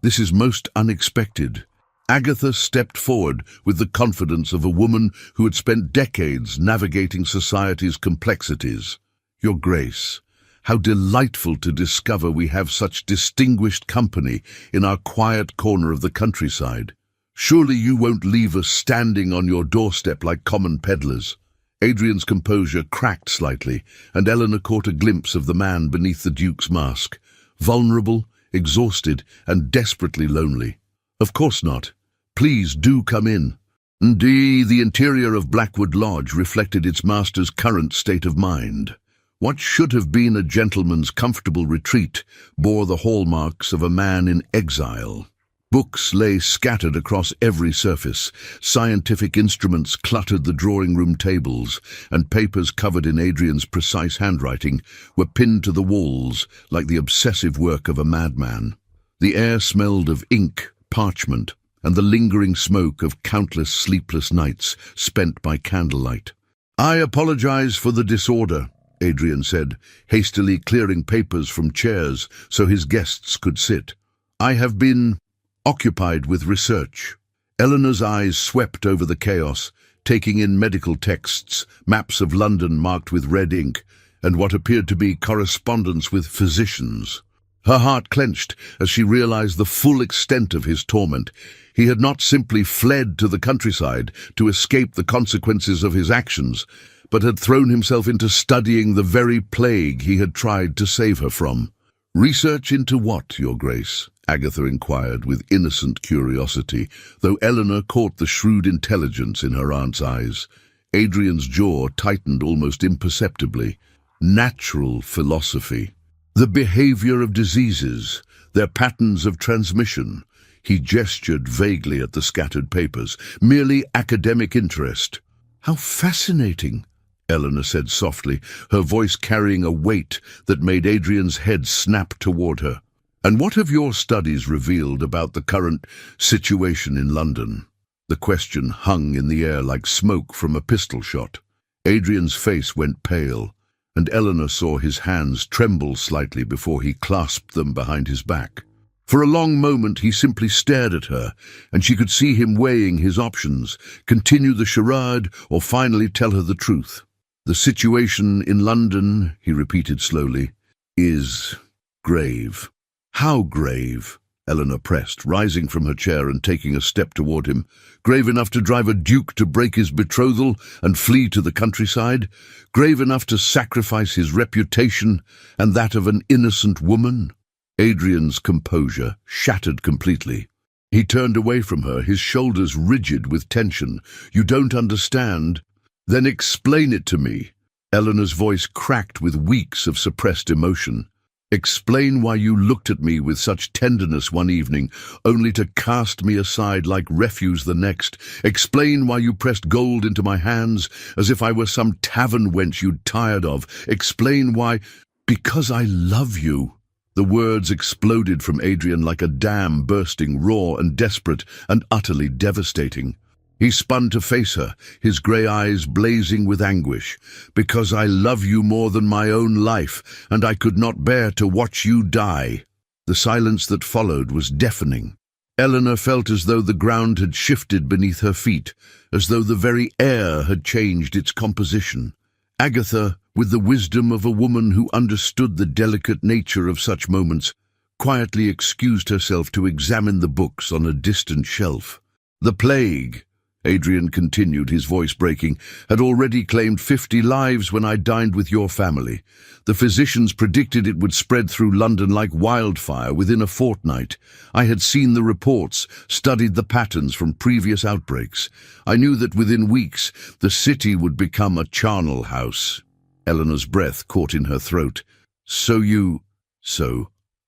this is most unexpected." Agatha stepped forward with the confidence of a woman who had spent decades navigating society's complexities. "Your Grace, how delightful to discover we have such distinguished company in our quiet corner of the countryside. Surely you won't leave us standing on your doorstep like common peddlers." Adrian's composure cracked slightly, and Eleanor caught a glimpse of the man beneath the Duke's mask, vulnerable, exhausted, and desperately lonely. "Of course not. Please do come in." Indeed, the interior of Blackwood Lodge reflected its master's current state of mind. What should have been a gentleman's comfortable retreat bore the hallmarks of a man in exile. Books lay scattered across every surface, scientific instruments cluttered the drawing-room tables, and papers covered in Adrian's precise handwriting were pinned to the walls like the obsessive work of a madman. The air smelled of ink, parchment, and the lingering smoke of countless sleepless nights spent by candlelight. "I apologize for the disorder," Adrian said, hastily clearing papers from chairs so his guests could sit. "I have been occupied with research." Eleanor's eyes swept over the chaos, taking in medical texts, maps of London marked with red ink, and what appeared to be correspondence with physicians. Her heart clenched as she realized the full extent of his torment. He had not simply fled to the countryside to escape the consequences of his actions, but had thrown himself into studying the very plague he had tried to save her from. "Research into what, Your Grace?" Agatha inquired with innocent curiosity, though Eleanor caught the shrewd intelligence in her aunt's eyes. Adrian's jaw tightened almost imperceptibly. "Natural philosophy. The behavior of diseases, their patterns of transmission." He gestured vaguely at the scattered papers. "Merely academic interest." "How fascinating," Eleanor said softly, her voice carrying a weight that made Adrian's head snap toward her. "And what have your studies revealed about the current situation in London?" The question hung in the air like smoke from a pistol shot. Adrian's face went pale, and Eleanor saw his hands tremble slightly before he clasped them behind his back. For a long moment he simply stared at her, and she could see him weighing his options, continue the charade or finally tell her the truth. "The situation in London," he repeated slowly, "is grave." "How grave?" Eleanor pressed, rising from her chair and taking a step toward him. "Grave enough to drive a duke to break his betrothal and flee to the countryside? Grave enough to sacrifice his reputation and that of an innocent woman?" Adrian's composure shattered completely. He turned away from her, his shoulders rigid with tension. "You don't understand? Then explain it to me." Eleanor's voice cracked with weeks of suppressed emotion. "Explain why you looked at me with such tenderness one evening, only to cast me aside like refuse the next. Explain why you pressed gold into my hands as if I were some tavern wench you'd tired of. Explain why—" "Because I love you." The words exploded from Adrian like a dam bursting, raw and desperate and utterly devastating. He spun to face her, his grey eyes blazing with anguish. "Because I love you more than my own life, and I could not bear to watch you die." The silence that followed was deafening. Eleanor felt as though the ground had shifted beneath her feet, as though the very air had changed its composition. Agatha, with the wisdom of a woman who understood the delicate nature of such moments, quietly excused herself to examine the books on a distant shelf. "The plague," Adrian continued, his voice breaking, "had already claimed 50 lives when I dined with your family. The physicians predicted it would spread through London like wildfire within a fortnight. I had seen the reports, studied the patterns from previous outbreaks. I knew that within weeks the city would become a charnel house." Eleanor's breath caught in her throat. So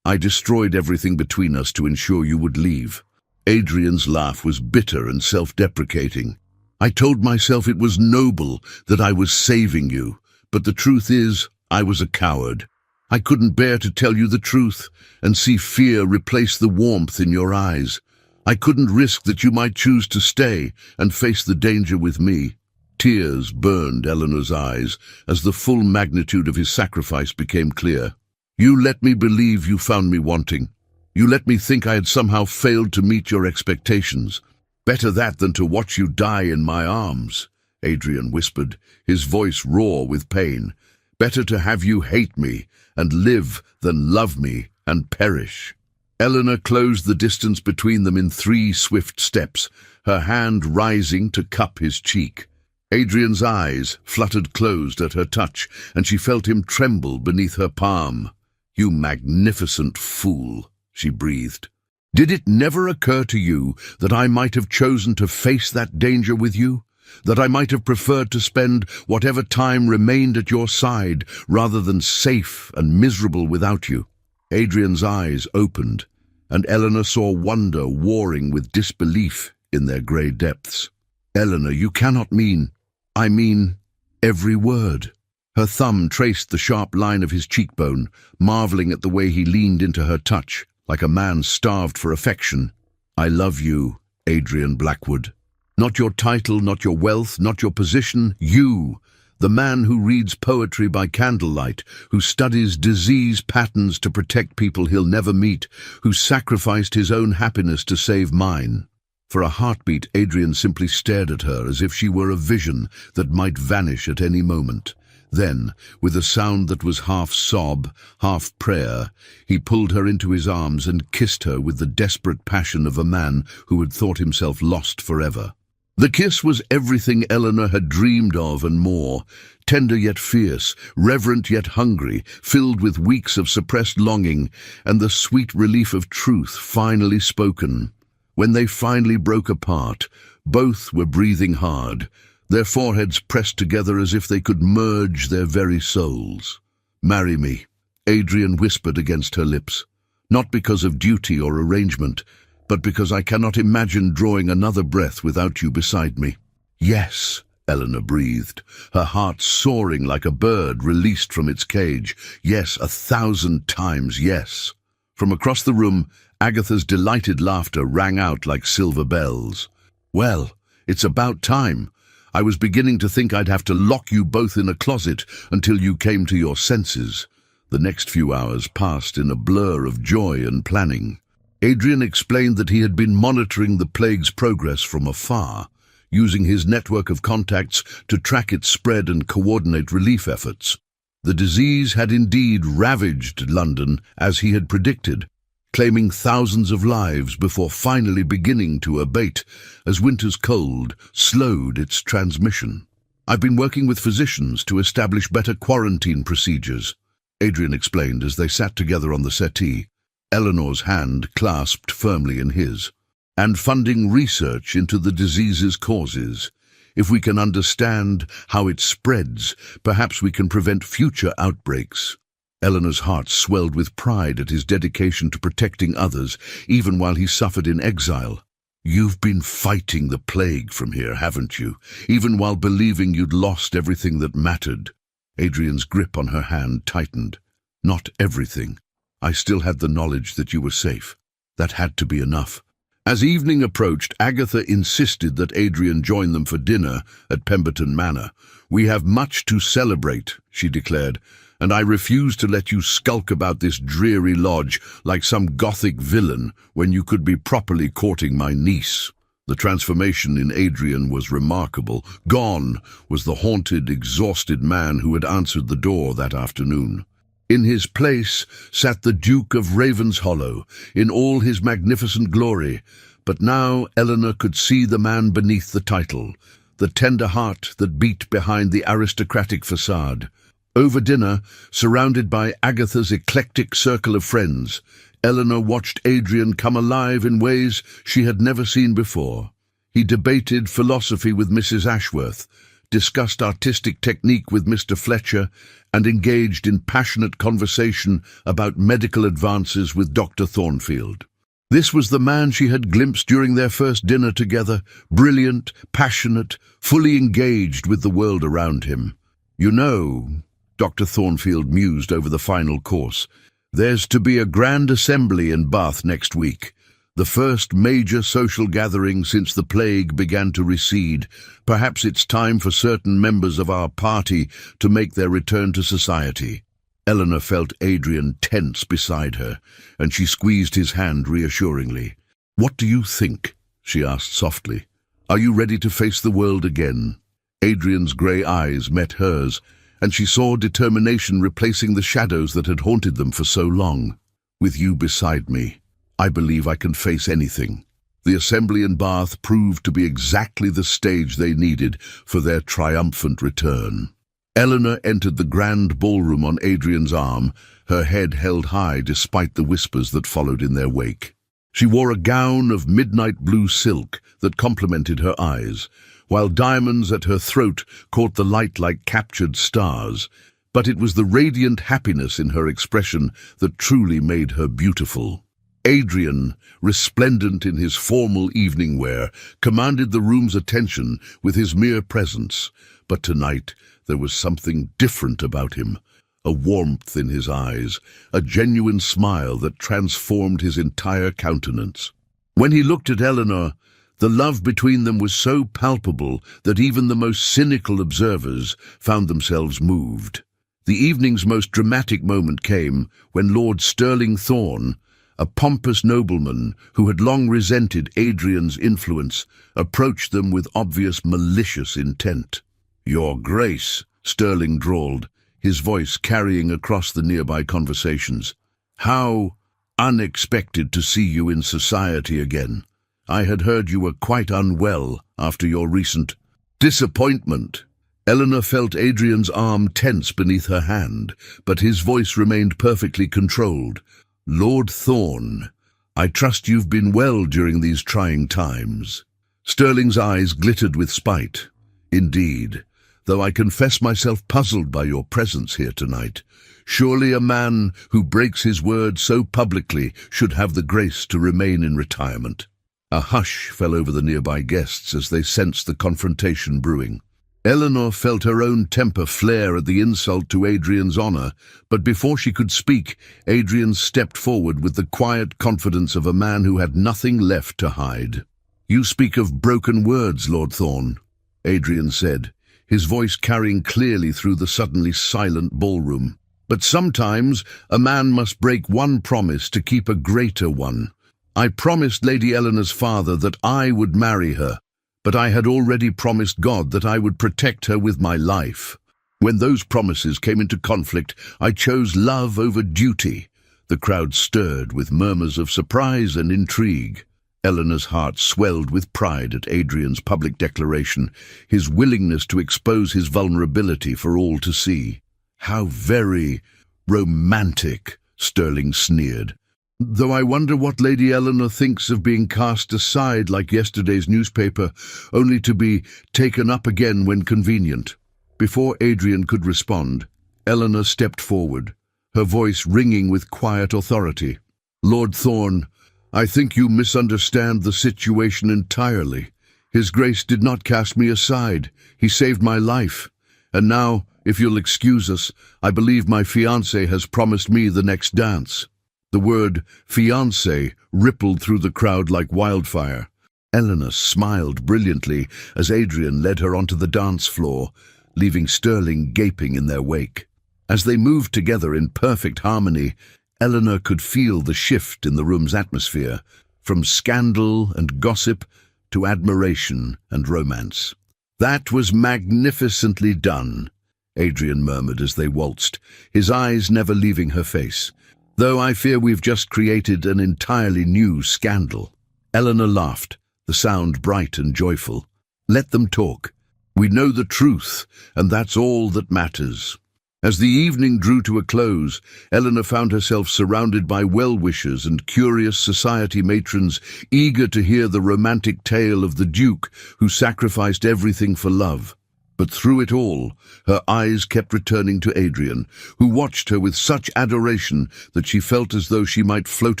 I destroyed everything between us to ensure you would leave." Adrian's laugh was bitter and self-deprecating. "I told myself it was noble, that I was saving you, but the truth is, I was a coward. I couldn't bear to tell you the truth and see fear replace the warmth in your eyes. I couldn't risk that you might choose to stay and face the danger with me." Tears burned Eleanor's eyes as the full magnitude of his sacrifice became clear. "You let me believe you found me wanting. You let me think I had somehow failed to meet your expectations. Better that than to watch you die in my arms," Adrian whispered, his voice raw with pain. "Better to have you hate me and live than love me and perish." Eleanor closed the distance between them in 3 swift steps, her hand rising to cup his cheek. Adrian's eyes fluttered closed at her touch, and she felt him tremble beneath her palm. "You magnificent fool," she breathed. Did it never occur to you that I might have chosen to face that danger with you? That I might have preferred to spend whatever time remained at your side rather than safe and miserable without you?" Adrian's eyes opened, and Eleanor saw wonder warring with disbelief in their grey depths. "Eleanor, you cannot mean—" "I mean every word." Her thumb traced the sharp line of his cheekbone, marveling at the way he leaned into her touch, like a man starved for affection. "I love you, Adrian Blackwood. Not your title, not your wealth, not your position. You, the man who reads poetry by candlelight, who studies disease patterns to protect people he'll never meet, who sacrificed his own happiness to save mine." For a heartbeat, Adrian simply stared at her as if she were a vision that might vanish at any moment. Then, with a sound that was half sob, half prayer, he pulled her into his arms and kissed her with the desperate passion of a man who had thought himself lost forever. The kiss was everything Eleanor had dreamed of and more, tender yet fierce, reverent yet hungry, filled with weeks of suppressed longing, and the sweet relief of truth finally spoken. When they finally broke apart, both were breathing hard, their foreheads pressed together as if they could merge their very souls. "Marry me," Adrian whispered against her lips, "not because of duty or arrangement, but because I cannot imagine drawing another breath without you beside me." "Yes," Eleanor breathed, her heart soaring like a bird released from its cage. "Yes, 1,000 times yes." From across the room, Agatha's delighted laughter rang out like silver bells. "Well, it's about time. I was beginning to think I'd have to lock you both in a closet until you came to your senses." The next few hours passed in a blur of joy and planning. Adrian explained that he had been monitoring the plague's progress from afar, using his network of contacts to track its spread and coordinate relief efforts. The disease had indeed ravaged London as he had predicted, claiming thousands of lives before finally beginning to abate as winter's cold slowed its transmission. "I've been working with physicians to establish better quarantine procedures," Adrian explained as they sat together on the settee, Eleanor's hand clasped firmly in his. "And funding research into the disease's causes. If we can understand how it spreads, perhaps we can prevent future outbreaks." Eleanor's heart swelled with pride at his dedication to protecting others, even while he suffered in exile. "You've been fighting the plague from here, haven't you? Even while believing you'd lost everything that mattered." Adrian's grip on her hand tightened. "Not everything. I still had the knowledge that you were safe. That had to be enough." As evening approached, Agatha insisted that Adrian join them for dinner at Pemberton Manor. "We have much to celebrate," she declared, "and I refuse to let you skulk about this dreary lodge like some Gothic villain when you could be properly courting my niece." The transformation in Adrian was remarkable. Gone was the haunted, exhausted man who had answered the door that afternoon. In his place sat the Duke of Ravenshollow, in all his magnificent glory, but now Eleanor could see the man beneath the title, the tender heart that beat behind the aristocratic facade. Over dinner, surrounded by Agatha's eclectic circle of friends, Eleanor watched Adrian come alive in ways she had never seen before. He debated philosophy with Mrs. Ashworth, discussed artistic technique with Mr. Fletcher, and engaged in passionate conversation about medical advances with Dr. Thornfield. This was the man she had glimpsed during their first dinner together, brilliant, passionate, fully engaged with the world around him. "You know," Dr. Thornfield mused over the final course, "there's to be a grand assembly in Bath next week. The first major social gathering since the plague began to recede. Perhaps it's time for certain members of our party to make their return to society." Eleanor felt Adrian tense beside her, and she squeezed his hand reassuringly. "What do you think?" she asked softly. "Are you ready to face the world again?" Adrian's grey eyes met hers, and she saw determination replacing the shadows that had haunted them for so long. "With you beside me, I believe I can face anything." The assembly in Bath proved to be exactly the stage they needed for their triumphant return. Eleanor entered the grand ballroom on Adrian's arm, her head held high despite the whispers that followed in their wake. She wore a gown of midnight blue silk that complemented her eyes, while diamonds at her throat caught the light like captured stars. But it was the radiant happiness in her expression that truly made her beautiful. Adrian, resplendent in his formal evening wear, commanded the room's attention with his mere presence. But tonight there was something different about him. A warmth in his eyes, a genuine smile that transformed his entire countenance. When he looked at Eleanor, the love between them was so palpable that even the most cynical observers found themselves moved. The evening's most dramatic moment came when Lord Sterling Thorne, a pompous nobleman who had long resented Adrian's influence, approached them with obvious malicious intent. "Your Grace," Sterling drawled, his voice carrying across the nearby conversations. "How unexpected to see you in society again. I had heard you were quite unwell after your recent disappointment." Eleanor felt Adrian's arm tense beneath her hand, but his voice remained perfectly controlled. "Lord Thorne, I trust you've been well during these trying times." Sterling's eyes glittered with spite. "Indeed, though I confess myself puzzled by your presence here tonight. Surely a man who breaks his word so publicly should have the grace to remain in retirement." A hush fell over the nearby guests as they sensed the confrontation brewing. Eleanor felt her own temper flare at the insult to Adrian's honor, but before she could speak, Adrian stepped forward with the quiet confidence of a man who had nothing left to hide. "You speak of broken words, Lord Thorne," Adrian said, his voice carrying clearly through the suddenly silent ballroom. "But sometimes a man must break one promise to keep a greater one. I promised Lady Eleanor's father that I would marry her, but I had already promised God that I would protect her with my life. When those promises came into conflict, I chose love over duty." The crowd stirred with murmurs of surprise and intrigue. Eleanor's heart swelled with pride at Adrian's public declaration, his willingness to expose his vulnerability for all to see. "How very romantic," Sterling sneered. "Though I wonder what Lady Eleanor thinks of being cast aside like yesterday's newspaper, only to be taken up again when convenient." Before Adrian could respond, Eleanor stepped forward, her voice ringing with quiet authority. "Lord Thorne, I think you misunderstand the situation entirely. His Grace did not cast me aside. He saved my life. And now, if you'll excuse us, I believe my fiancé has promised me the next dance." The word fiancé rippled through the crowd like wildfire. Eleanor smiled brilliantly as Adrian led her onto the dance floor, leaving Sterling gaping in their wake. As they moved together in perfect harmony, Eleanor could feel the shift in the room's atmosphere, from scandal and gossip to admiration and romance. "That was magnificently done," Adrian murmured as they waltzed, his eyes never leaving her face. "Though I fear we've just created an entirely new scandal." Eleanor laughed, the sound bright and joyful. "Let them talk. We know the truth, and that's all that matters." As the evening drew to a close, Eleanor found herself surrounded by well-wishers and curious society matrons eager to hear the romantic tale of the Duke who sacrificed everything for love. But through it all, her eyes kept returning to Adrian, who watched her with such adoration that she felt as though she might float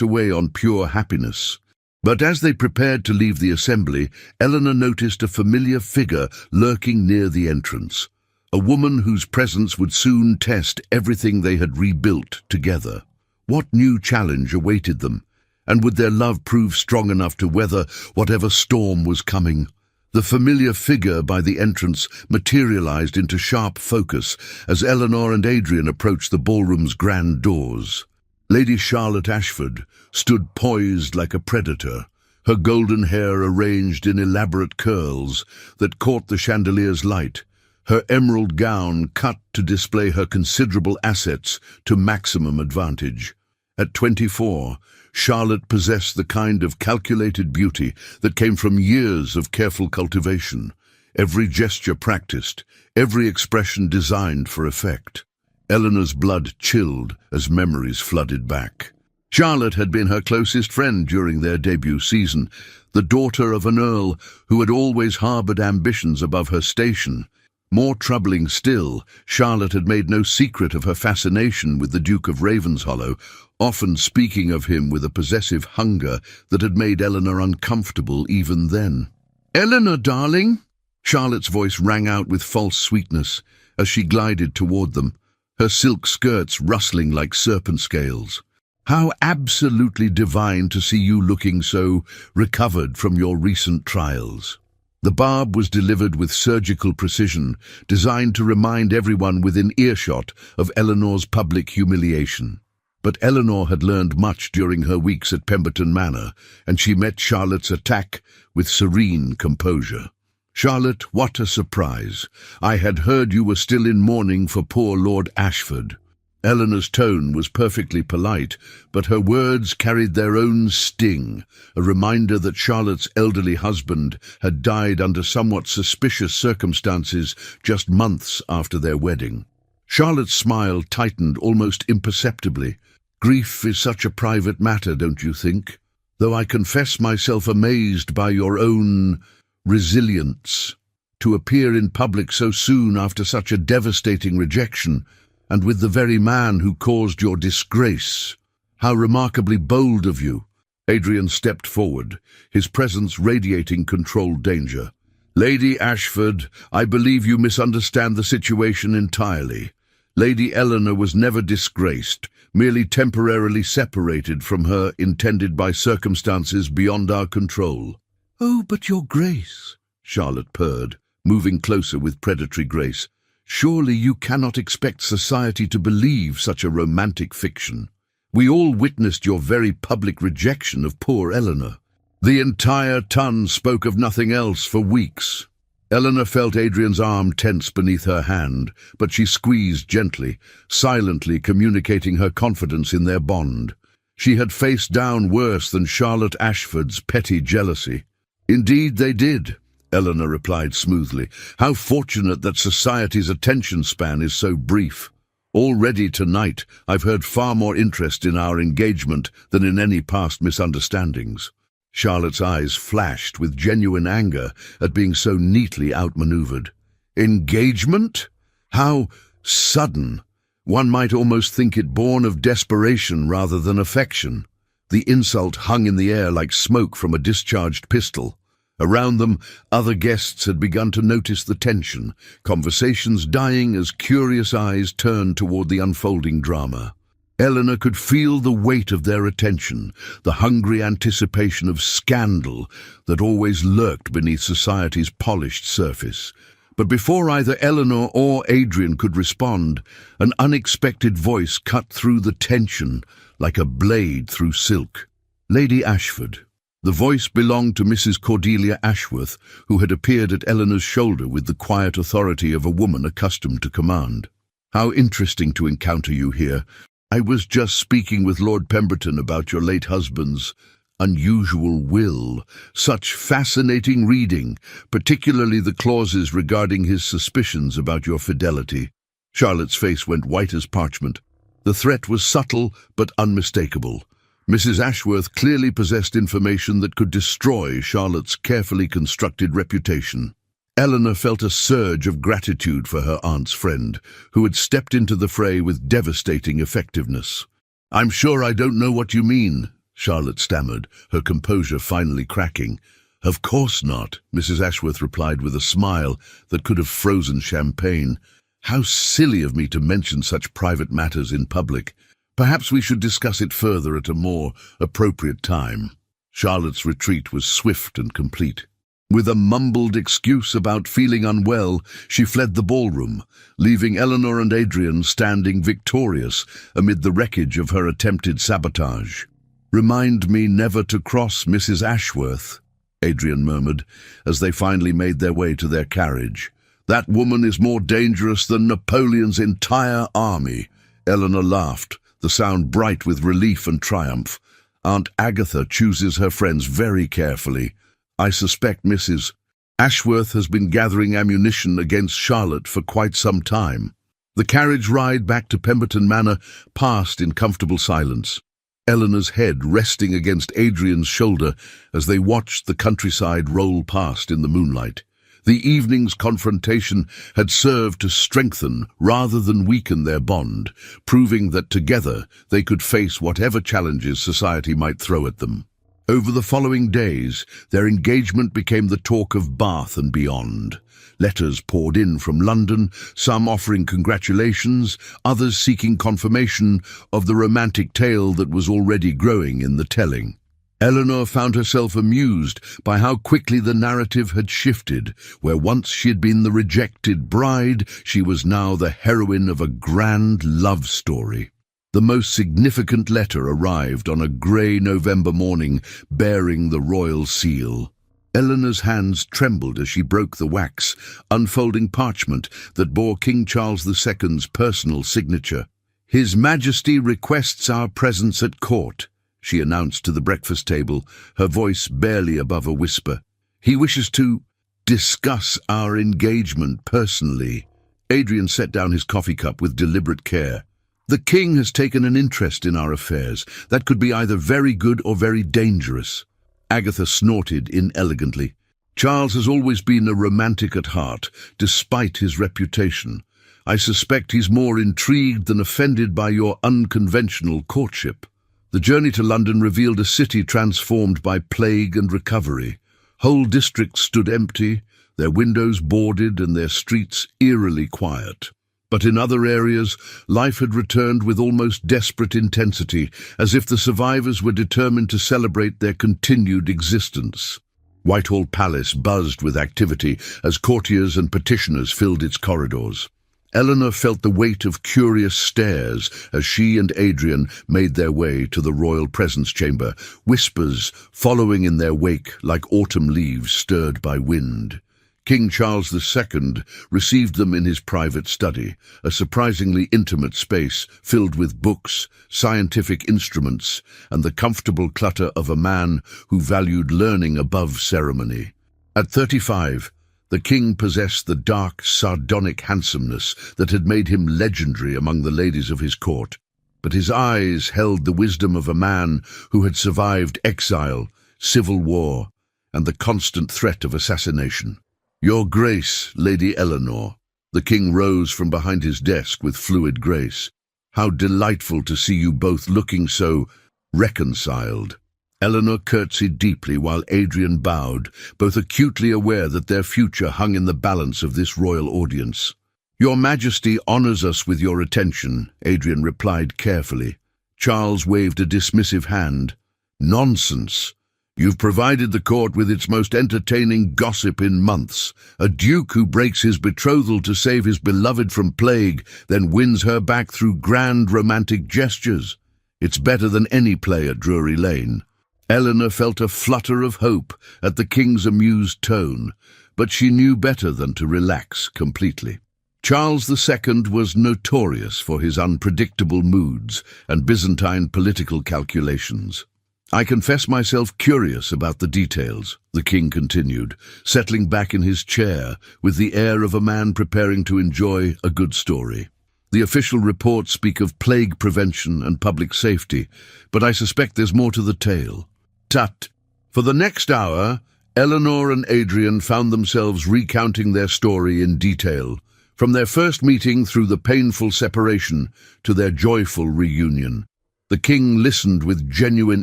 away on pure happiness. But as they prepared to leave the assembly, Eleanor noticed a familiar figure lurking near the entrance, a woman whose presence would soon test everything they had rebuilt together. What new challenge awaited them, and would their love prove strong enough to weather whatever storm was coming? The familiar figure by the entrance materialized into sharp focus as Eleanor and Adrian approached the ballroom's grand doors. Lady Charlotte Ashford stood poised like a predator, her golden hair arranged in elaborate curls that caught the chandelier's light, her emerald gown cut to display her considerable assets to maximum advantage. At 24, Charlotte possessed the kind of calculated beauty that came from years of careful cultivation, every gesture practiced, every expression designed for effect. Eleanor's blood chilled as memories flooded back. Charlotte had been her closest friend during their debut season, the daughter of an earl who had always harboured ambitions above her station. More troubling still, Charlotte had made no secret of her fascination with the Duke of Ravenshollow, often speaking of him with a possessive hunger that had made Eleanor uncomfortable even then. "Eleanor, darling!" Charlotte's voice rang out with false sweetness as she glided toward them, her silk skirts rustling like serpent scales. "How absolutely divine to see you looking so recovered from your recent trials." The barb was delivered with surgical precision, designed to remind everyone within earshot of Eleanor's public humiliation. But Eleanor had learned much during her weeks at Pemberton Manor, and she met Charlotte's attack with serene composure. "Charlotte, what a surprise! I had heard you were still in mourning for poor Lord Ashford." Eleanor's tone was perfectly polite, but her words carried their own sting, a reminder that Charlotte's elderly husband had died under somewhat suspicious circumstances just months after their wedding. Charlotte's smile tightened almost imperceptibly. "Grief is such a private matter, don't you think? Though I confess myself amazed by your own resilience. To appear in public so soon after such a devastating rejection, and with the very man who caused your disgrace. How remarkably bold of you." Adrian stepped forward, his presence radiating controlled danger. "Lady Ashford, I believe you misunderstand the situation entirely. Lady Eleanor was never disgraced, merely temporarily separated from her intended by circumstances beyond our control." "Oh, but your grace," Charlotte purred, moving closer with predatory grace. "Surely you cannot expect society to believe such a romantic fiction. We all witnessed your very public rejection of poor Eleanor. The entire ton spoke of nothing else for weeks." Eleanor felt Adrian's arm tense beneath her hand, but she squeezed gently, silently communicating her confidence in their bond. She had faced down worse than Charlotte Ashford's petty jealousy. "Indeed they did," Eleanor replied smoothly. "How fortunate that society's attention span is so brief. Already tonight I've heard far more interest in our engagement than in any past misunderstandings." Charlotte's eyes flashed with genuine anger at being so neatly outmaneuvered. "Engagement? How sudden! One might almost think it born of desperation rather than affection." The insult hung in the air like smoke from a discharged pistol. Around them, other guests had begun to notice the tension, conversations dying as curious eyes turned toward the unfolding drama. Eleanor could feel the weight of their attention, the hungry anticipation of scandal that always lurked beneath society's polished surface. But before either Eleanor or Adrian could respond, an unexpected voice cut through the tension like a blade through silk. "Lady Ashford." The voice belonged to Mrs. Cordelia Ashworth, who had appeared at Eleanor's shoulder with the quiet authority of a woman accustomed to command. "How interesting to encounter you here. I was just speaking with Lord Pemberton about your late husband's unusual will. Such fascinating reading, particularly the clauses regarding his suspicions about your fidelity." Charlotte's face went white as parchment. The threat was subtle but unmistakable. Mrs. Ashworth clearly possessed information that could destroy Charlotte's carefully constructed reputation. Eleanor felt a surge of gratitude for her aunt's friend, who had stepped into the fray with devastating effectiveness. "I'm sure I don't know what you mean," Charlotte stammered, her composure finally cracking. "Of course not," Mrs. Ashworth replied with a smile that could have frozen champagne. "How silly of me to mention such private matters in public. Perhaps we should discuss it further at a more appropriate time." Charlotte's retreat was swift and complete. With a mumbled excuse about feeling unwell, she fled the ballroom, leaving Eleanor and Adrian standing victorious amid the wreckage of her attempted sabotage. "Remind me never to cross Mrs. Ashworth," Adrian murmured, as they finally made their way to their carriage. "That woman is more dangerous than Napoleon's entire army." Eleanor laughed, the sound bright with relief and triumph. "Aunt Agatha chooses her friends very carefully. I suspect Mrs. Ashworth has been gathering ammunition against Charlotte for quite some time." The carriage ride back to Pemberton Manor passed in comfortable silence. Eleanor's head resting against Adrian's shoulder as they watched the countryside roll past in the moonlight. The evening's confrontation had served to strengthen rather than weaken their bond, proving that together they could face whatever challenges society might throw at them. Over the following days, their engagement became the talk of Bath and beyond. Letters poured in from London, some offering congratulations, others seeking confirmation of the romantic tale that was already growing in the telling. Eleanor found herself amused by how quickly the narrative had shifted. Where once she had been the rejected bride, she was now the heroine of a grand love story. The most significant letter arrived on a grey November morning, bearing the royal seal. Eleanor's hands trembled as she broke the wax, unfolding parchment that bore King Charles II's personal signature. "His Majesty requests our presence at court," she announced to the breakfast table, her voice barely above a whisper. "He wishes to discuss our engagement personally." Adrian set down his coffee cup with deliberate care. "The king has taken an interest in our affairs. That could be either very good or very dangerous." Agatha snorted inelegantly. "Charles has always been a romantic at heart, despite his reputation. I suspect he's more intrigued than offended by your unconventional courtship." The journey to London revealed a city transformed by plague and recovery. Whole districts stood empty, their windows boarded and their streets eerily quiet. But in other areas, life had returned with almost desperate intensity, as if the survivors were determined to celebrate their continued existence. Whitehall Palace buzzed with activity as courtiers and petitioners filled its corridors. Eleanor felt the weight of curious stares as she and Adrian made their way to the royal presence chamber, whispers following in their wake like autumn leaves stirred by wind. King Charles II received them in his private study, a surprisingly intimate space filled with books, scientific instruments, and the comfortable clutter of a man who valued learning above ceremony. At 35, the king possessed the dark, sardonic handsomeness that had made him legendary among the ladies of his court, but his eyes held the wisdom of a man who had survived exile, civil war, and the constant threat of assassination. "Your Grace, Lady Eleanor." The king rose from behind his desk with fluid grace. "How delightful to see you both looking so reconciled." Eleanor curtsied deeply while Adrian bowed, both acutely aware that their future hung in the balance of this royal audience. "Your Majesty honors us with your attention," Adrian replied carefully. Charles waved a dismissive hand. "Nonsense. You've provided the court with its most entertaining gossip in months. A duke who breaks his betrothal to save his beloved from plague, then wins her back through grand romantic gestures. It's better than any play at Drury Lane." Eleanor felt a flutter of hope at the king's amused tone, but she knew better than to relax completely. Charles II was notorious for his unpredictable moods and Byzantine political calculations. "I confess myself curious about the details," the king continued, settling back in his chair with the air of a man preparing to enjoy a good story. "The official reports speak of plague prevention and public safety, but I suspect there's more to the tale." Tut! For the next hour, Eleanor and Adrian found themselves recounting their story in detail, from their first meeting through the painful separation to their joyful reunion. The king listened with genuine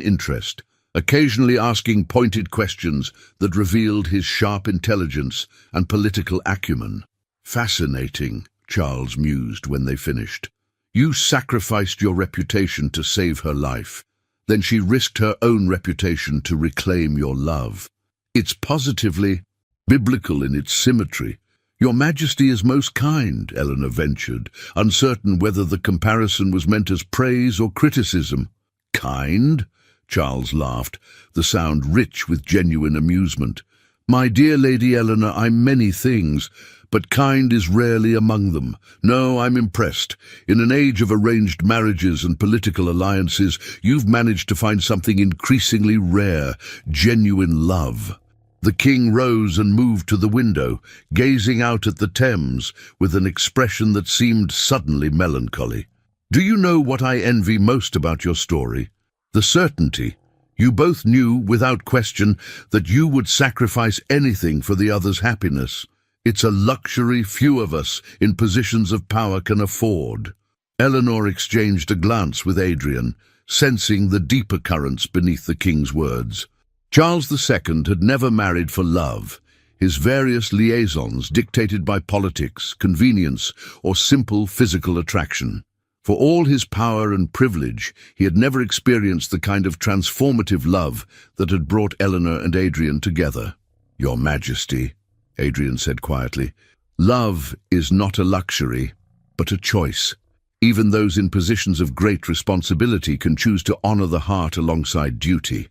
interest, occasionally asking pointed questions that revealed his sharp intelligence and political acumen. "Fascinating," Charles mused when they finished. "You sacrificed your reputation to save her life. Then she risked her own reputation to reclaim your love. It's positively biblical in its symmetry." "Your Majesty is most kind," Eleanor ventured, uncertain whether the comparison was meant as praise or criticism. "Kind?" Charles laughed, the sound rich with genuine amusement. "My dear Lady Eleanor, I'm many things, but kind is rarely among them. No, I'm impressed. In an age of arranged marriages and political alliances, you've managed to find something increasingly rare, genuine love." The king rose and moved to the window, gazing out at the Thames with an expression that seemed suddenly melancholy. "Do you know what I envy most about your story?" The certainty. You both knew, without question, that you would sacrifice anything for the other's happiness. It's a luxury few of us in positions of power can afford. Eleanor exchanged a glance with Adrian, sensing the deeper currents beneath the king's words. Charles II had never married for love. His various liaisons dictated by politics, convenience, or simple physical attraction. For all his power and privilege, he had never experienced the kind of transformative love that had brought Eleanor and Adrian together. "Your Majesty," Adrian said quietly, "love is not a luxury, but a choice. Even those in positions of great responsibility can choose to honor the heart alongside duty."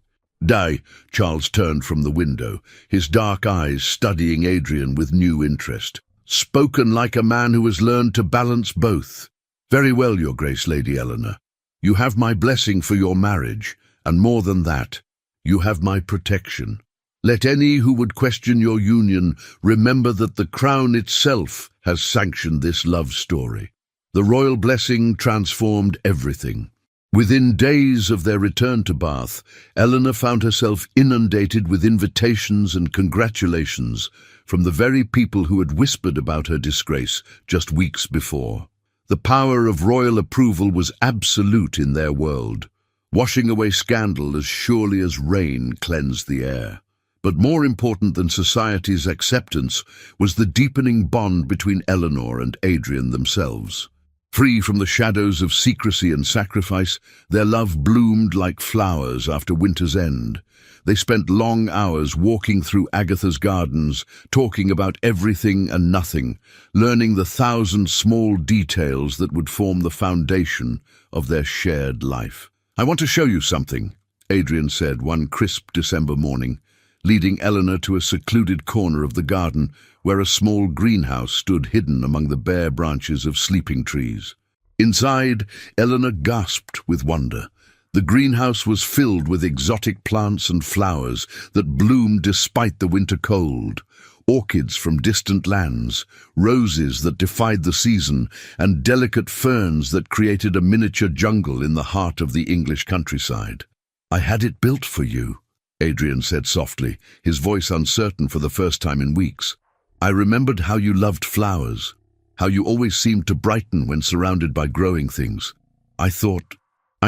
Charles turned from the window, his dark eyes studying Adrian with new interest. "Spoken like a man who has learned to balance both." "Very well, Your Grace, Lady Eleanor. You have my blessing for your marriage, and more than that, you have my protection. Let any who would question your union remember that the crown itself has sanctioned this love story." The royal blessing transformed everything. Within days of their return to Bath, Eleanor found herself inundated with invitations and congratulations from the very people who had whispered about her disgrace just weeks before. The power of royal approval was absolute in their world, washing away scandal as surely as rain cleansed the air. But more important than society's acceptance was the deepening bond between Eleanor and Adrian themselves. Free from the shadows of secrecy and sacrifice, their love bloomed like flowers after winter's end. They spent long hours walking through Agatha's gardens, talking about everything and nothing, learning the thousand small details that would form the foundation of their shared life. "I want to show you something," Adrian said one crisp December morning, leading Eleanor to a secluded corner of the garden where a small greenhouse stood hidden among the bare branches of sleeping trees. Inside, Eleanor gasped with wonder. The greenhouse was filled with exotic plants and flowers that bloomed despite the winter cold. Orchids from distant lands, roses that defied the season, and delicate ferns that created a miniature jungle in the heart of the English countryside. "I had it built for you," Adrian said softly, his voice uncertain for the first time in weeks. "I remembered how you loved flowers, how you always seemed to brighten when surrounded by growing things. I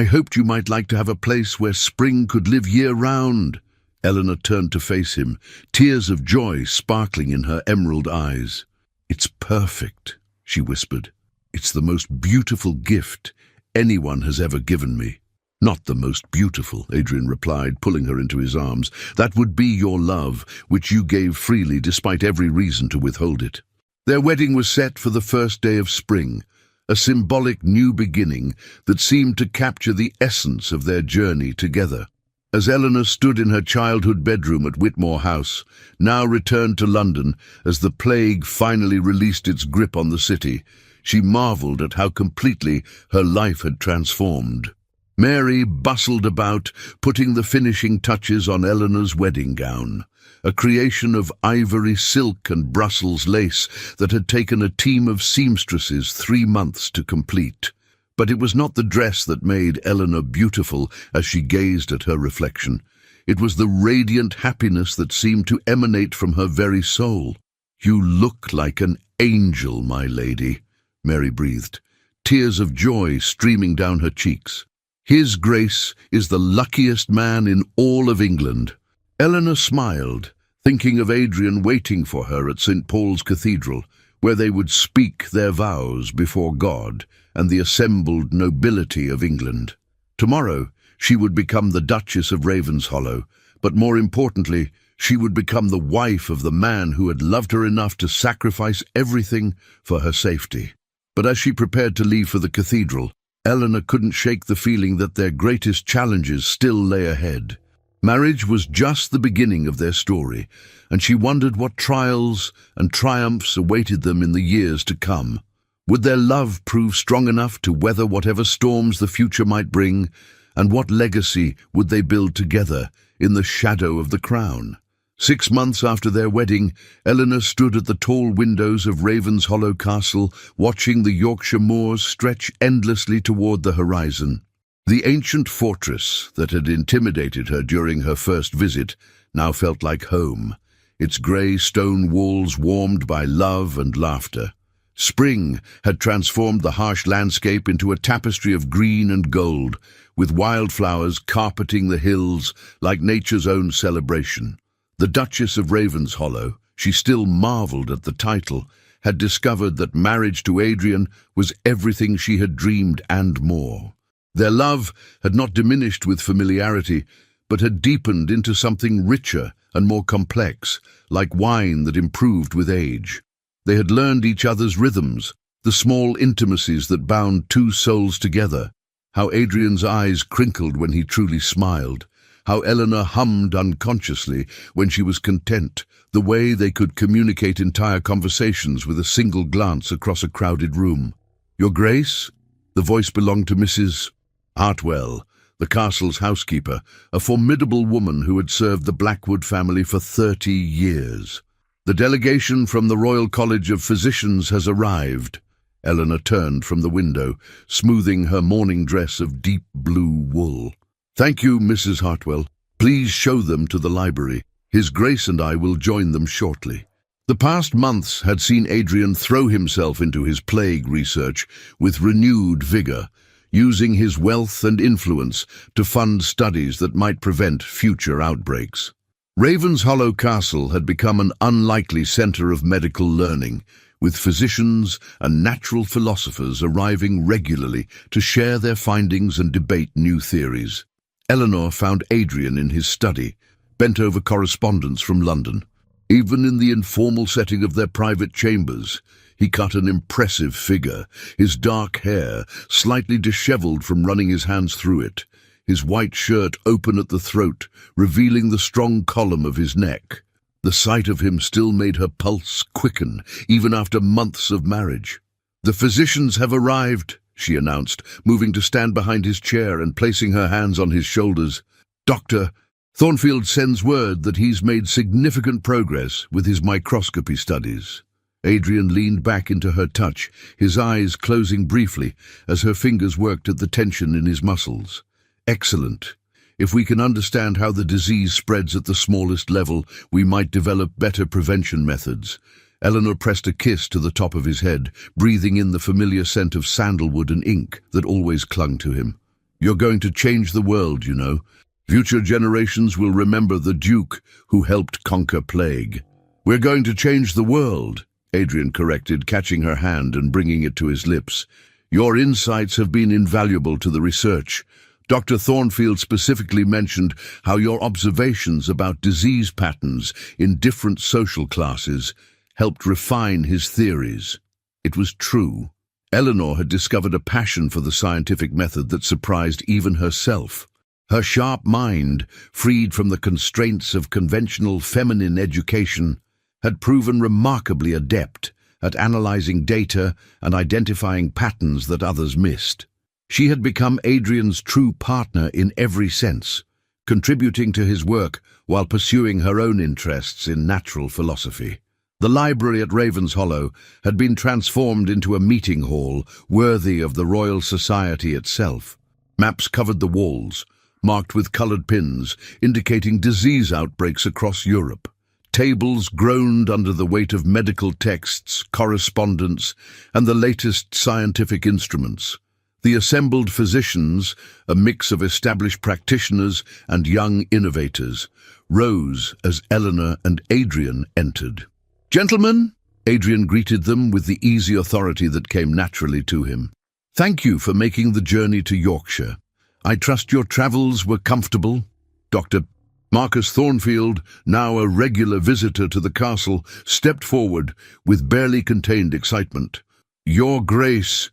hoped you might like to have a place where spring could live year-round." Eleanor turned to face him, tears of joy sparkling in her emerald eyes. "It's perfect," she whispered. "It's the most beautiful gift anyone has ever given me." "Not the most beautiful," Adrian replied, pulling her into his arms. "That would be your love, which you gave freely despite every reason to withhold it." Their wedding was set for the first day of spring, a symbolic new beginning that seemed to capture the essence of their journey together. As Eleanor stood in her childhood bedroom at Whitmore House, now returned to London as the plague finally released its grip on the city, she marveled at how completely her life had transformed. Mary bustled about, putting the finishing touches on Eleanor's wedding gown, a creation of ivory silk and Brussels lace that had taken a team of seamstresses 3 months to complete. But it was not the dress that made Eleanor beautiful as she gazed at her reflection. It was the radiant happiness that seemed to emanate from her very soul. "You look like an angel, my lady," Mary breathed, tears of joy streaming down her cheeks. "His Grace is the luckiest man in all of England." Eleanor smiled, thinking of Adrian waiting for her at St. Paul's Cathedral, where they would speak their vows before God and the assembled nobility of England. Tomorrow, she would become the Duchess of Ravenshollow, but more importantly, she would become the wife of the man who had loved her enough to sacrifice everything for her safety. But as she prepared to leave for the cathedral, Eleanor couldn't shake the feeling that their greatest challenges still lay ahead. Marriage was just the beginning of their story, and she wondered what trials and triumphs awaited them in the years to come. Would their love prove strong enough to weather whatever storms the future might bring, and what legacy would they build together in the shadow of the crown? 6 months after their wedding, Eleanor stood at the tall windows of Ravenshollow Castle, watching the Yorkshire moors stretch endlessly toward the horizon. The ancient fortress that had intimidated her during her first visit now felt like home, its grey stone walls warmed by love and laughter. Spring had transformed the harsh landscape into a tapestry of green and gold, with wildflowers carpeting the hills like nature's own celebration. The Duchess of Ravenshollow, she still marvelled at the title, had discovered that marriage to Adrian was everything she had dreamed and more. Their love had not diminished with familiarity, but had deepened into something richer and more complex, like wine that improved with age. They had learned each other's rhythms, the small intimacies that bound two souls together, how Adrian's eyes crinkled when he truly smiled, how Eleanor hummed unconsciously when she was content, the way they could communicate entire conversations with a single glance across a crowded room. "Your Grace?" The voice belonged to Mrs. Hartwell, the castle's housekeeper, a formidable woman who had served the Blackwood family for 30 years. "The delegation from the Royal College of Physicians has arrived." Eleanor turned from the window, smoothing her morning dress of deep blue wool. "Thank you, Mrs. Hartwell. Please show them to the library. His Grace and I will join them shortly." The past months had seen Adrian throw himself into his plague research with renewed vigor, using his wealth and influence to fund studies that might prevent future outbreaks. Ravenshollow Castle had become an unlikely centre of medical learning, with physicians and natural philosophers arriving regularly to share their findings and debate new theories. Eleanor found Adrian in his study, bent over correspondence from London. Even in the informal setting of their private chambers, he cut an impressive figure, his dark hair slightly dishevelled from running his hands through it, his white shirt open at the throat, revealing the strong column of his neck. The sight of him still made her pulse quicken, even after months of marriage. "The physicians have arrived," she announced, moving to stand behind his chair and placing her hands on his shoulders. "Dr. Thornfield sends word that he's made significant progress with his microscopy studies." Adrian leaned back into her touch, his eyes closing briefly as her fingers worked at the tension in his muscles. "Excellent. If we can understand how the disease spreads at the smallest level, we might develop better prevention methods." Eleanor pressed a kiss to the top of his head, breathing in the familiar scent of sandalwood and ink that always clung to him. "You're going to change the world, you know. Future generations will remember the Duke who helped conquer plague." "We're going to change the world," Adrian corrected, catching her hand and bringing it to his lips. "Your insights have been invaluable to the research. Dr. Thornfield specifically mentioned how your observations about disease patterns in different social classes helped refine his theories." It was true. Eleanor had discovered a passion for the scientific method that surprised even herself. Her sharp mind, freed from the constraints of conventional feminine education, had proven remarkably adept at analyzing data and identifying patterns that others missed. She had become Adrian's true partner in every sense, contributing to his work while pursuing her own interests in natural philosophy. The library at Ravenshollow had been transformed into a meeting hall worthy of the Royal Society itself. Maps covered the walls, marked with coloured pins, indicating disease outbreaks across Europe. Tables groaned under the weight of medical texts, correspondence, and the latest scientific instruments. The assembled physicians, a mix of established practitioners and young innovators, rose as Eleanor and Adrian entered. "Gentlemen," Adrian greeted them with the easy authority that came naturally to him. "Thank you for making the journey to Yorkshire. I trust your travels were comfortable." Dr. Marcus Thornfield, now a regular visitor to the castle, stepped forward with barely contained excitement. Your Grace,"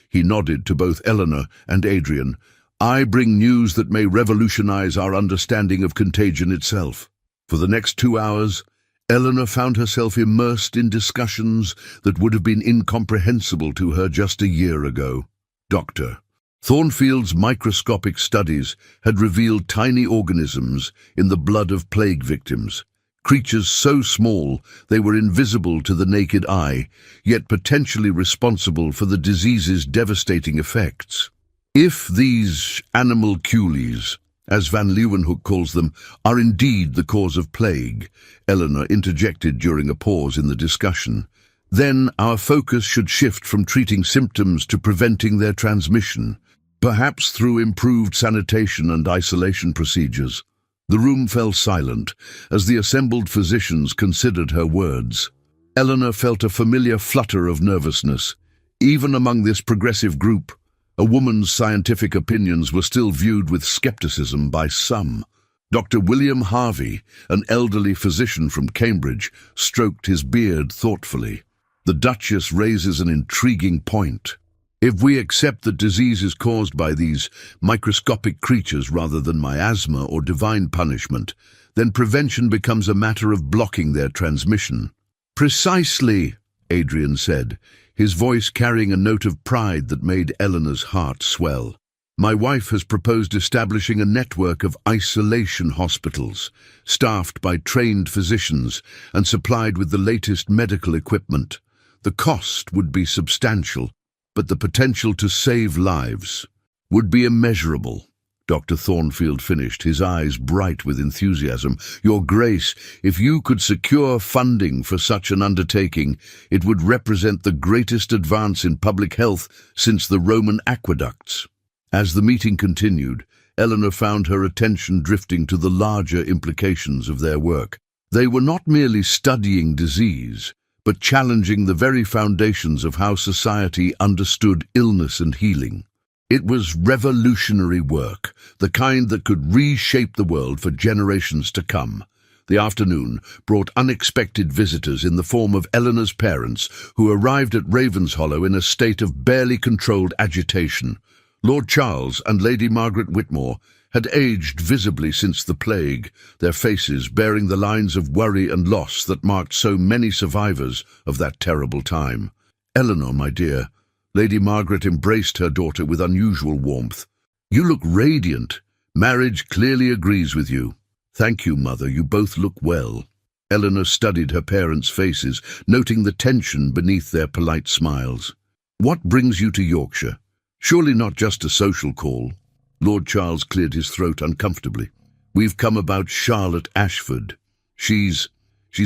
he nodded to both Eleanor and Adrian, "I bring news that may revolutionize our understanding of contagion itself." For the next 2 hours, Eleanor found herself immersed in discussions that would have been incomprehensible to her just a year ago. Dr. Thornfield's microscopic studies had revealed tiny organisms in the blood of plague victims, creatures so small they were invisible to the naked eye, yet potentially responsible for the disease's devastating effects. If these animalcules, as Van Leeuwenhoek calls them, are indeed the cause of plague, Eleanor interjected during a pause in the discussion, then our focus should shift from treating symptoms to preventing their transmission, perhaps through improved sanitation and isolation procedures. The room fell silent as the assembled physicians considered her words. Eleanor felt a familiar flutter of nervousness. Even among this progressive group, a woman's scientific opinions were still viewed with skepticism by some. Dr. William Harvey, an elderly physician from Cambridge, stroked his beard thoughtfully. The Duchess raises an intriguing point. If we accept that disease is caused by these microscopic creatures rather than miasma or divine punishment, then prevention becomes a matter of blocking their transmission. Precisely, Adrian said, his voice carrying a note of pride that made Eleanor's heart swell. My wife has proposed establishing a network of isolation hospitals, staffed by trained physicians and supplied with the latest medical equipment. The cost would be substantial, but the potential to save lives would be immeasurable. Dr. Thornfield finished, his eyes bright with enthusiasm. Your Grace, if you could secure funding for such an undertaking, it would represent the greatest advance in public health since the Roman aqueducts. As the meeting continued, Eleanor found her attention drifting to the larger implications of their work. They were not merely studying disease, but challenging the very foundations of how society understood illness and healing. It was revolutionary work, the kind that could reshape the world for generations to come. The afternoon brought unexpected visitors in the form of Eleanor's parents, who arrived at Ravenshollow in a state of barely controlled agitation. Lord Charles and Lady Margaret Whitmore had aged visibly since the plague, their faces bearing the lines of worry and loss that marked so many survivors of that terrible time. Eleanor, my dear, Lady Margaret embraced her daughter with unusual warmth. You look radiant. Marriage clearly agrees with you. Thank you, Mother, you both look well. Eleanor studied her parents' faces, noting the tension beneath their polite smiles. What brings you to Yorkshire? Surely not just a social call. Lord Charles cleared his throat uncomfortably. We've come about Charlotte Ashford. She's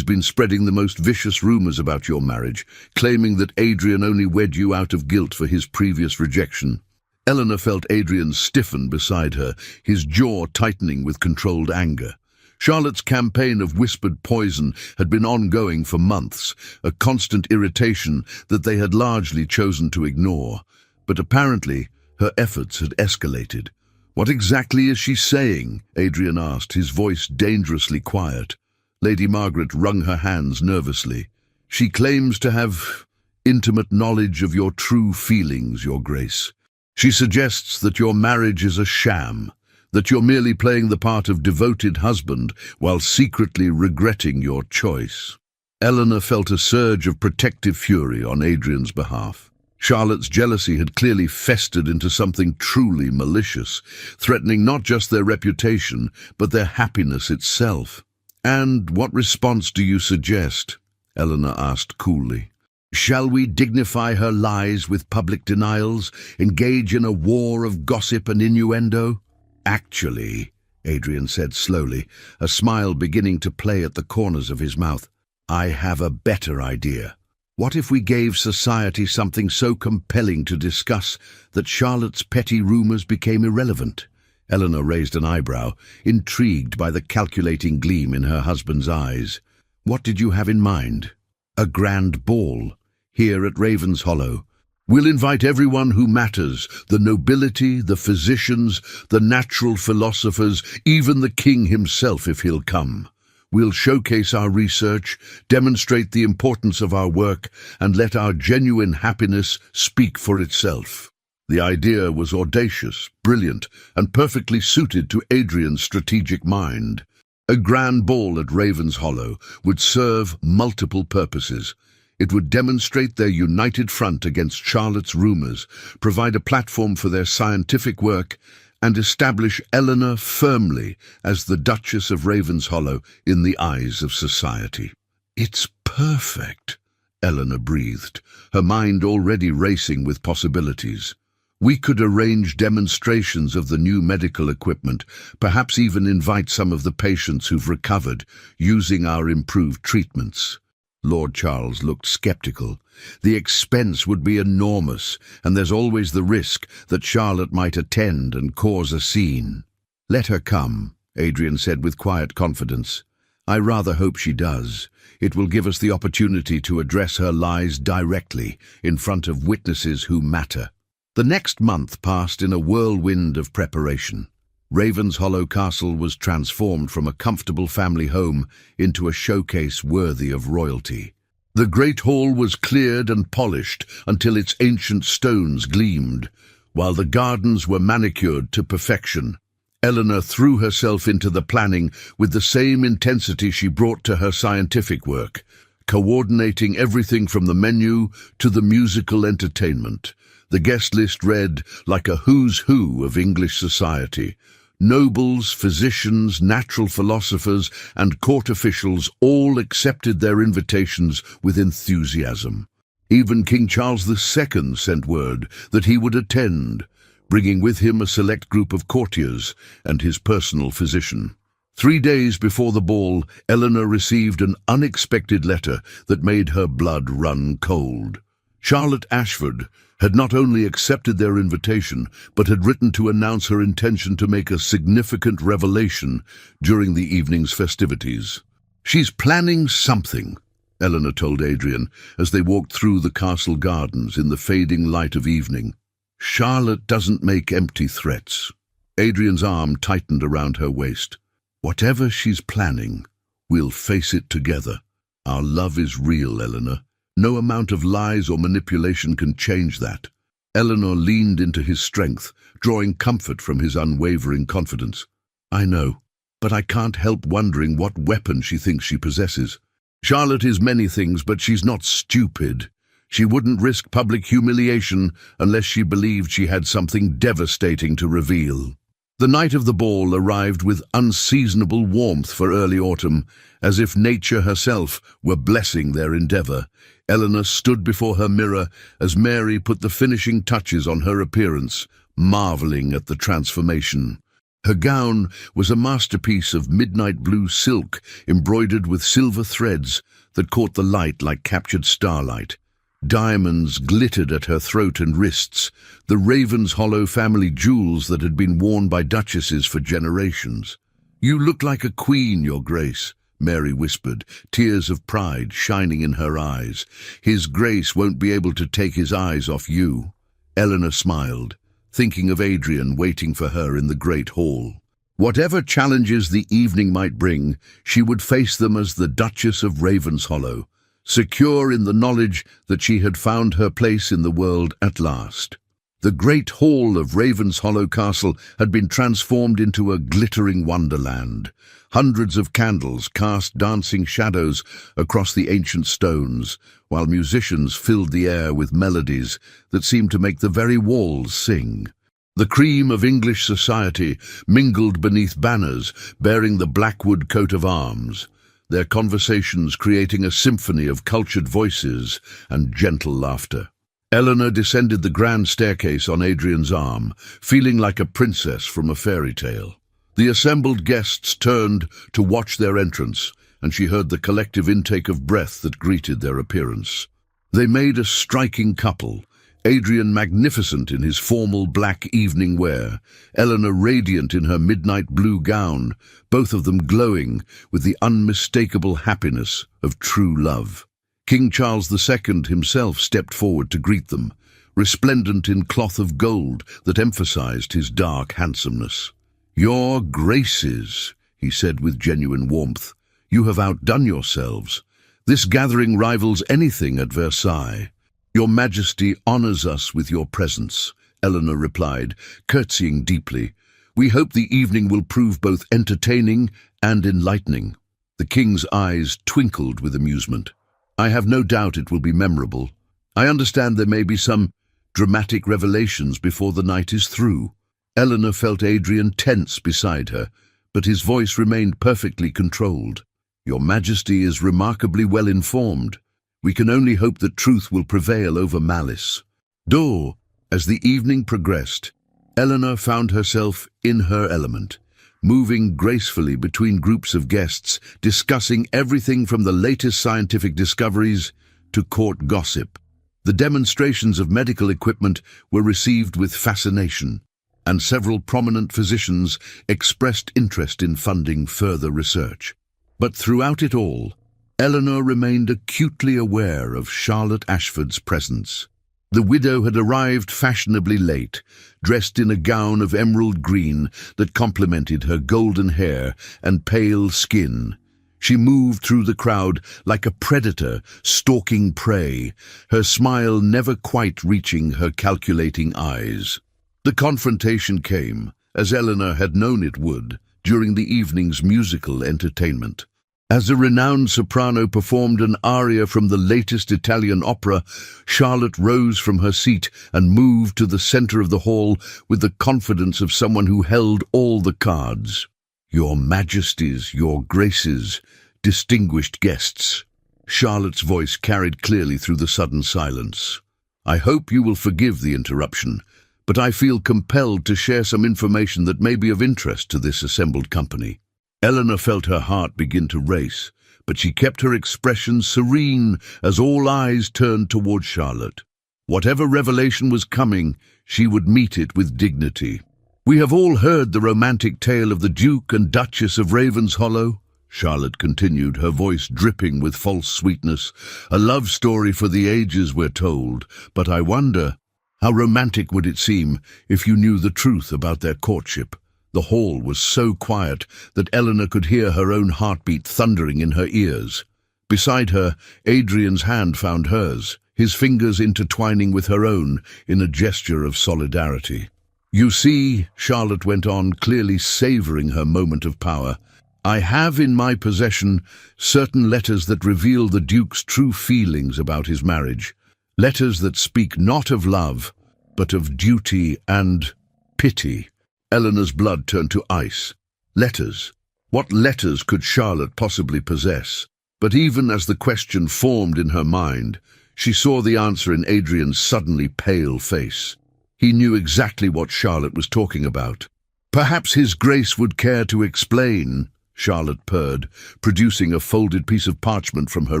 been spreading the most vicious rumours about your marriage, claiming that Adrian only wed you out of guilt for his previous rejection. Eleanor felt Adrian stiffen beside her, his jaw tightening with controlled anger. Charlotte's campaign of whispered poison had been ongoing for months, a constant irritation that they had largely chosen to ignore. But apparently, her efforts had escalated. What exactly is she saying? Adrian asked, his voice dangerously quiet. Lady Margaret wrung her hands nervously. She claims to have intimate knowledge of your true feelings, Your Grace. She suggests that your marriage is a sham, that you're merely playing the part of devoted husband while secretly regretting your choice. Eleanor felt a surge of protective fury on Adrian's behalf. Charlotte's jealousy had clearly festered into something truly malicious, threatening not just their reputation, but their happiness itself. And what response do you suggest? Eleanor asked coolly. Shall we dignify her lies with public denials, engage in a war of gossip and innuendo? Actually, Adrian said slowly, a smile beginning to play at the corners of his mouth, I have a better idea. What if we gave society something so compelling to discuss that Charlotte's petty rumours became irrelevant? Eleanor raised an eyebrow, intrigued by the calculating gleam in her husband's eyes. What did you have in mind? A grand ball, here at Ravenshollow. We'll invite everyone who matters, the nobility, the physicians, the natural philosophers, even the king himself if he'll come. We'll showcase our research, demonstrate the importance of our work, and let our genuine happiness speak for itself. The idea was audacious, brilliant, and perfectly suited to Adrian's strategic mind. A grand ball at Ravenshollow would serve multiple purposes. It would demonstrate their united front against Charlotte's rumours, provide a platform for their scientific work, and establish Eleanor firmly as the Duchess of Ravenshollow in the eyes of society. It's perfect, Eleanor breathed, her mind already racing with possibilities. We could arrange demonstrations of the new medical equipment, perhaps even invite some of the patients who've recovered, using our improved treatments. Lord Charles looked sceptical. The expense would be enormous, and there's always the risk that Charlotte might attend and cause a scene. Let her come, Adrian said with quiet confidence. I rather hope she does. It will give us the opportunity to address her lies directly, in front of witnesses who matter. The next month passed in a whirlwind of preparation. Ravenshollow Castle was transformed from a comfortable family home into a showcase worthy of royalty. The great hall was cleared and polished until its ancient stones gleamed, while the gardens were manicured to perfection. Eleanor threw herself into the planning with the same intensity she brought to her scientific work, coordinating everything from the menu to the musical entertainment. The guest list read like a who's who of English society. Nobles, physicians, natural philosophers, and court officials all accepted their invitations with enthusiasm. Even King Charles II sent word that he would attend, bringing with him a select group of courtiers and his personal physician. 3 days before the ball, Eleanor received an unexpected letter that made her blood run cold. Charlotte Ashford had not only accepted their invitation, but had written to announce her intention to make a significant revelation during the evening's festivities. She's planning something, Eleanor told Adrian as they walked through the castle gardens in the fading light of evening. Charlotte doesn't make empty threats. Adrian's arm tightened around her waist. Whatever she's planning, we'll face it together. Our love is real, Eleanor. No amount of lies or manipulation can change that. Eleanor leaned into his strength, drawing comfort from his unwavering confidence. I know, but I can't help wondering what weapon she thinks she possesses. Charlotte is many things, but she's not stupid. She wouldn't risk public humiliation unless she believed she had something devastating to reveal. The night of the ball arrived with unseasonable warmth for early autumn, as if nature herself were blessing their endeavor. Eleanor stood before her mirror as Mary put the finishing touches on her appearance, marveling at the transformation. Her gown was a masterpiece of midnight blue silk embroidered with silver threads that caught the light like captured starlight. Diamonds glittered at her throat and wrists, the Ravenshollow family jewels that had been worn by duchesses for generations. You look like a queen, Your Grace, Mary whispered, tears of pride shining in her eyes. His Grace won't be able to take his eyes off you. Eleanor smiled, thinking of Adrian waiting for her in the great hall. Whatever challenges the evening might bring, she would face them as the Duchess of Ravenshollow, secure in the knowledge that she had found her place in the world at last. The great hall of Ravenshollow Castle had been transformed into a glittering wonderland. Hundreds of candles cast dancing shadows across the ancient stones, while musicians filled the air with melodies that seemed to make the very walls sing. The cream of English society mingled beneath banners bearing the Blackwood coat of arms, their conversations creating a symphony of cultured voices and gentle laughter. Eleanor descended the grand staircase on Adrian's arm, feeling like a princess from a fairy tale. The assembled guests turned to watch their entrance, and she heard the collective intake of breath that greeted their appearance. They made a striking couple, Adrian magnificent in his formal black evening wear, Eleanor radiant in her midnight blue gown, both of them glowing with the unmistakable happiness of true love. King Charles II himself stepped forward to greet them, resplendent in cloth of gold that emphasized his dark handsomeness. "Your Graces," he said with genuine warmth, "you have outdone yourselves. This gathering rivals anything at Versailles." "Your Majesty honors us with your presence," Eleanor replied, curtsying deeply. "We hope the evening will prove both entertaining and enlightening." The king's eyes twinkled with amusement. "I have no doubt it will be memorable. I understand there may be some dramatic revelations before the night is through." Eleanor felt Adrian tense beside her, but his voice remained perfectly controlled. "Your Majesty is remarkably well informed. We can only hope that truth will prevail over malice." "Do," As the evening progressed, Eleanor found herself in her element, moving gracefully between groups of guests, discussing everything from the latest scientific discoveries to court gossip. The demonstrations of medical equipment were received with fascination, and several prominent physicians expressed interest in funding further research. But throughout it all, Eleanor remained acutely aware of Charlotte Ashford's presence. The widow had arrived fashionably late, dressed in a gown of emerald green that complemented her golden hair and pale skin. She moved through the crowd like a predator stalking prey, her smile never quite reaching her calculating eyes. The confrontation came, as Eleanor had known it would, during the evening's musical entertainment. As a renowned soprano performed an aria from the latest Italian opera, Charlotte rose from her seat and moved to the center of the hall with the confidence of someone who held all the cards. "Your Majesties, your Graces, distinguished guests," Charlotte's voice carried clearly through the sudden silence. "I hope you will forgive the interruption, but I feel compelled to share some information that may be of interest to this assembled company." Eleanor felt her heart begin to race, but she kept her expression serene as all eyes turned toward Charlotte. Whatever revelation was coming, she would meet it with dignity. "We have all heard the romantic tale of the Duke and Duchess of Ravenshollow," Charlotte continued, her voice dripping with false sweetness. "A love story for the ages, we're told, but I wonder, how romantic would it seem if you knew the truth about their courtship?" The hall was so quiet that Eleanor could hear her own heartbeat thundering in her ears. Beside her, Adrian's hand found hers, his fingers intertwining with her own in a gesture of solidarity. "You see," Charlotte went on, clearly savoring her moment of power, "I have in my possession certain letters that reveal the Duke's true feelings about his marriage. Letters that speak not of love, but of duty and pity." Eleanor's blood turned to ice. Letters? What letters could Charlotte possibly possess? But even as the question formed in her mind, she saw the answer in Adrian's suddenly pale face. He knew exactly what Charlotte was talking about. "Perhaps His Grace would care to explain," Charlotte purred, producing a folded piece of parchment from her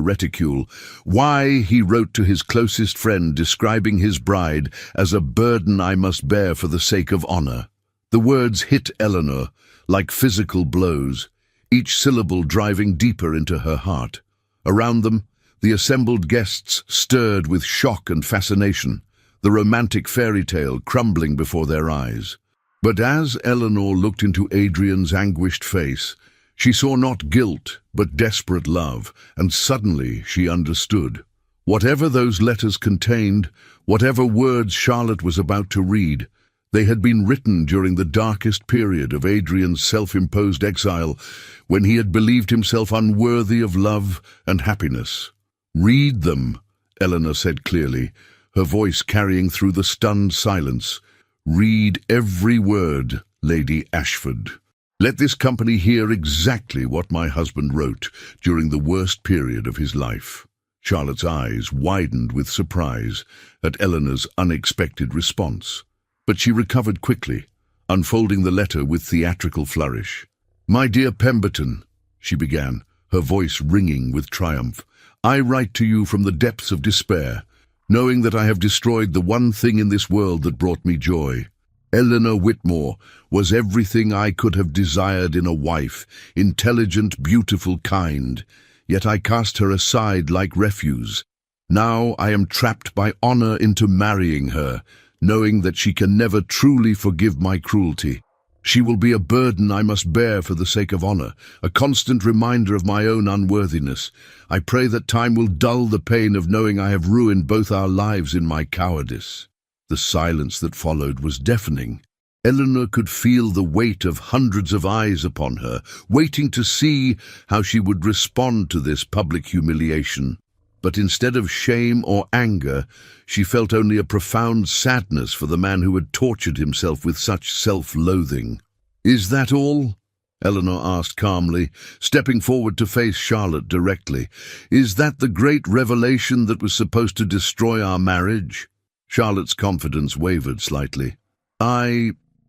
reticule, "why he wrote to his closest friend describing his bride as a burden I must bear for the sake of honor." The words hit Eleanor like physical blows, each syllable driving deeper into her heart. Around them, the assembled guests stirred with shock and fascination, the romantic fairy tale crumbling before their eyes. But as Eleanor looked into Adrian's anguished face, she saw not guilt, but desperate love, and suddenly she understood. Whatever those letters contained, whatever words Charlotte was about to read, they had been written during the darkest period of Adrian's self-imposed exile, when he had believed himself unworthy of love and happiness. "Read them," Eleanor said clearly, her voice carrying through the stunned silence. "Read every word, Lady Ashford. Let this company hear exactly what my husband wrote during the worst period of his life." Charlotte's eyes widened with surprise at Eleanor's unexpected response. But she recovered quickly, unfolding the letter with theatrical flourish. "My dear Pemberton," she began, her voice ringing with triumph, "I write to you from the depths of despair, knowing that I have destroyed the one thing in this world that brought me joy. Eleanor Whitmore was everything I could have desired in a wife, intelligent, beautiful, kind, yet I cast her aside like refuse. Now I am trapped by honor into marrying her, knowing that she can never truly forgive my cruelty. She will be a burden I must bear for the sake of honor, a constant reminder of my own unworthiness. I pray that time will dull the pain of knowing I have ruined both our lives in my cowardice." The silence that followed was deafening. Eleanor could feel the weight of hundreds of eyes upon her, waiting to see how she would respond to this public humiliation. But instead of shame or anger, she felt only a profound sadness for the man who had tortured himself with such self-loathing. "Is that all?" Eleanor asked calmly, stepping forward to face Charlotte directly. "Is that the great revelation that was supposed to destroy our marriage?" Charlotte's confidence wavered slightly.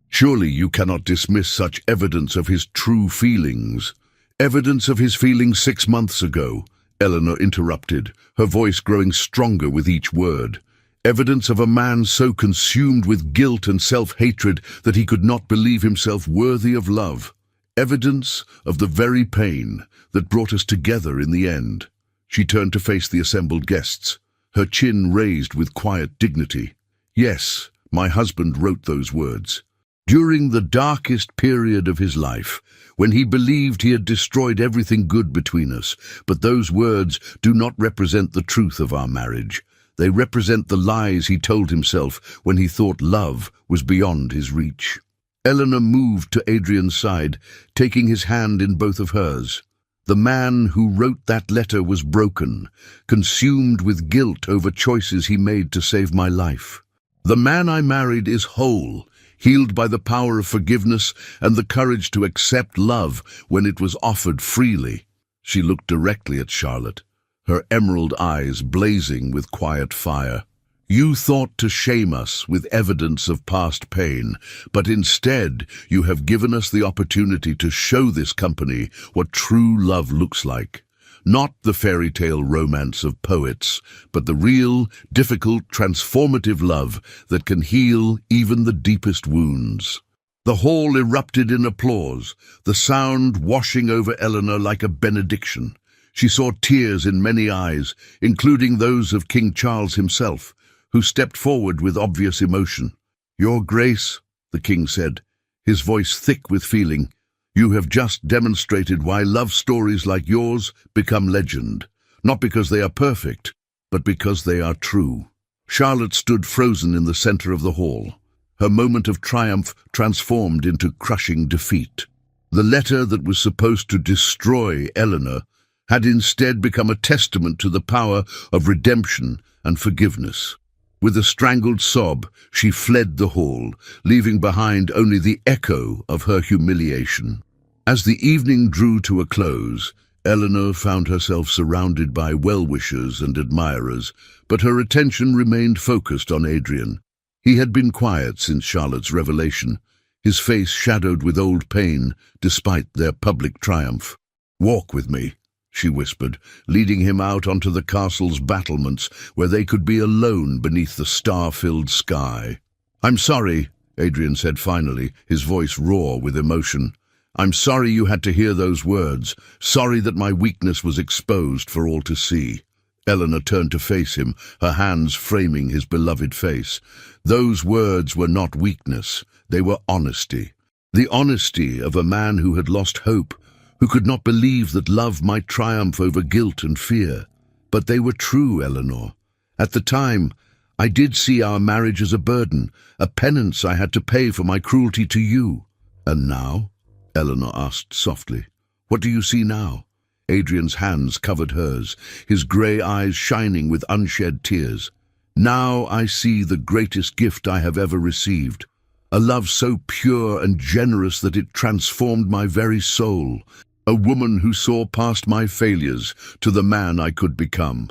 Surely you cannot dismiss such evidence of his true feelings. Evidence of his feelings 6 months ago, Eleanor interrupted, her voice growing stronger with each word. Evidence of a man so consumed with guilt and self-hatred that he could not believe himself worthy of love. Evidence of the very pain that brought us together in the end. She turned to face the assembled guests, her chin raised with quiet dignity. Yes, my husband wrote those words. During the darkest period of his life, when he believed he had destroyed everything good between us, but those words do not represent the truth of our marriage. They represent the lies he told himself when he thought love was beyond his reach. Eleanor moved to Adrian's side, taking his hand in both of hers. The man who wrote that letter was broken, consumed with guilt over choices he made to save my life. The man I married is whole, healed by the power of forgiveness and the courage to accept love when it was offered freely. She looked directly at Charlotte, her emerald eyes blazing with quiet fire. You thought to shame us with evidence of past pain, but instead you have given us the opportunity to show this company what true love looks like. Not the fairy tale romance of poets, but the real, difficult, transformative love that can heal even the deepest wounds. The hall erupted in applause, the sound washing over Eleanor like a benediction. She saw tears in many eyes, including those of King Charles himself, who stepped forward with obvious emotion. "Your Grace," the king said, his voice thick with feeling, "you have just demonstrated why love stories like yours become legend, not because they are perfect, but because they are true." Charlotte stood frozen in the center of the hall, her moment of triumph transformed into crushing defeat. The letter that was supposed to destroy Eleanor had instead become a testament to the power of redemption and forgiveness. With a strangled sob, she fled the hall, leaving behind only the echo of her humiliation. As the evening drew to a close, Eleanor found herself surrounded by well-wishers and admirers, but her attention remained focused on Adrian. He had been quiet since Charlotte's revelation, his face shadowed with old pain despite their public triumph. "Walk with me," she whispered, leading him out onto the castle's battlements where they could be alone beneath the star-filled sky. "I'm sorry," Adrian said finally, his voice raw with emotion. "I'm sorry you had to hear those words, sorry that my weakness was exposed for all to see." Eleanor turned to face him, her hands framing his beloved face. Those words were not weakness, they were honesty. The honesty of a man who had lost hope, who could not believe that love might triumph over guilt and fear. But they were true, Eleanor. At the time, I did see our marriage as a burden, a penance I had to pay for my cruelty to you. "And now?" Eleanor asked softly. "What do you see now?" Adrian's hands covered hers, his grey eyes shining with unshed tears. "Now I see the greatest gift I have ever received. A love so pure and generous that it transformed my very soul. A woman who saw past my failures to the man I could become."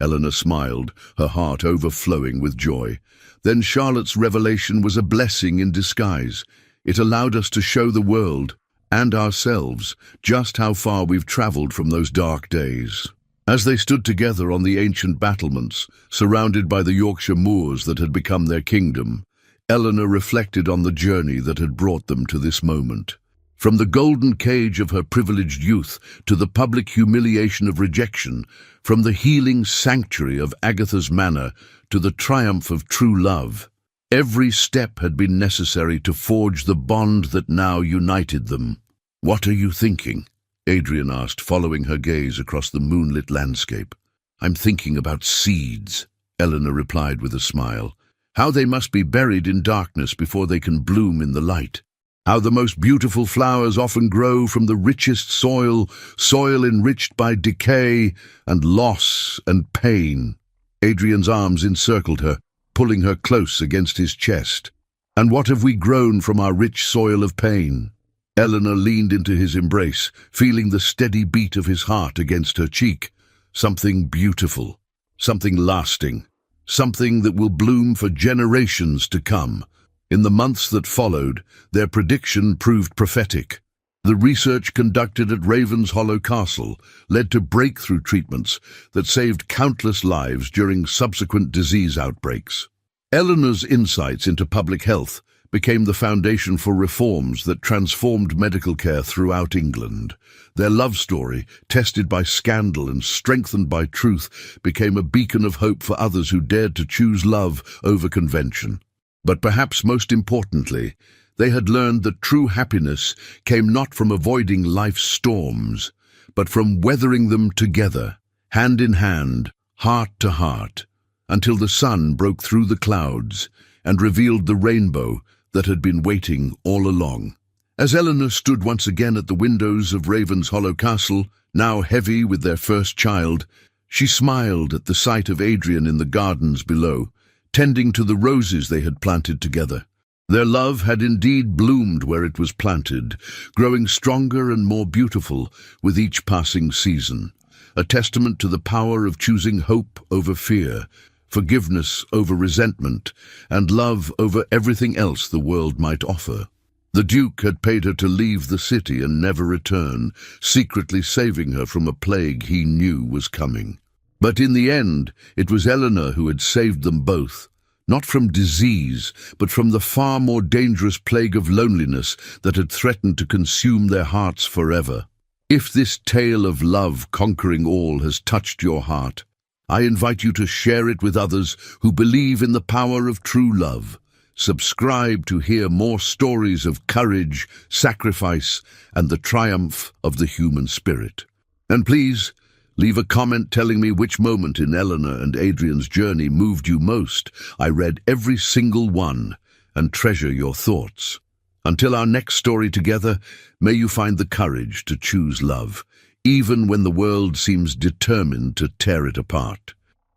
Eleanor smiled, her heart overflowing with joy. Then Charlotte's revelation was a blessing in disguise. It allowed us to show the world, and ourselves, just how far we've traveled from those dark days. As they stood together on the ancient battlements, surrounded by the Yorkshire moors that had become their kingdom, Eleanor reflected on the journey that had brought them to this moment. From the golden cage of her privileged youth to the public humiliation of rejection, from the healing sanctuary of Agatha's manor to the triumph of true love, every step had been necessary to forge the bond that now united them. "What are you thinking?" Adrian asked, following her gaze across the moonlit landscape. "I'm thinking about seeds," Eleanor replied with a smile. "How they must be buried in darkness before they can bloom in the light. How the most beautiful flowers often grow from the richest soil, soil enriched by decay and loss and pain." Adrian's arms encircled her, pulling her close against his chest. "And what have we grown from our rich soil of pain?" Eleanor leaned into his embrace, feeling the steady beat of his heart against her cheek. Something beautiful, something lasting. something that will bloom for generations to come. In the months that followed, their prediction proved prophetic. The research conducted at Ravenshollow Castle led to breakthrough treatments that saved countless lives during subsequent disease outbreaks. Eleanor's insights into public health became the foundation for reforms that transformed medical care throughout England. Their love story, tested by scandal and strengthened by truth, became a beacon of hope for others who dared to choose love over convention. But perhaps most importantly, they had learned that true happiness came not from avoiding life's storms, but from weathering them together, hand in hand, heart to heart, until the sun broke through the clouds and revealed the rainbow that had been waiting all along. As Eleanor stood once again at the windows of Ravenshollow Castle, now heavy with their first child, she smiled at the sight of Adrian in the gardens below, tending to the roses they had planted together. Their love had indeed bloomed where it was planted, growing stronger and more beautiful with each passing season, a testament to the power of choosing hope over fear, forgiveness over resentment, and love over everything else the world might offer. The Duke had paid her to leave the city and never return, secretly saving her from a plague he knew was coming. But in the end, it was Eleanor who had saved them both, not from disease, but from the far more dangerous plague of loneliness that had threatened to consume their hearts forever. If this tale of love conquering all has touched your heart, I invite you to share it with others who believe in the power of true love. Subscribe to hear more stories of courage, sacrifice, and the triumph of the human spirit. And please, leave a comment telling me which moment in Eleanor and Adrian's journey moved you most. I read every single one and treasure your thoughts. Until our next story together, may you find the courage to choose love, even when the world seems determined to tear it apart.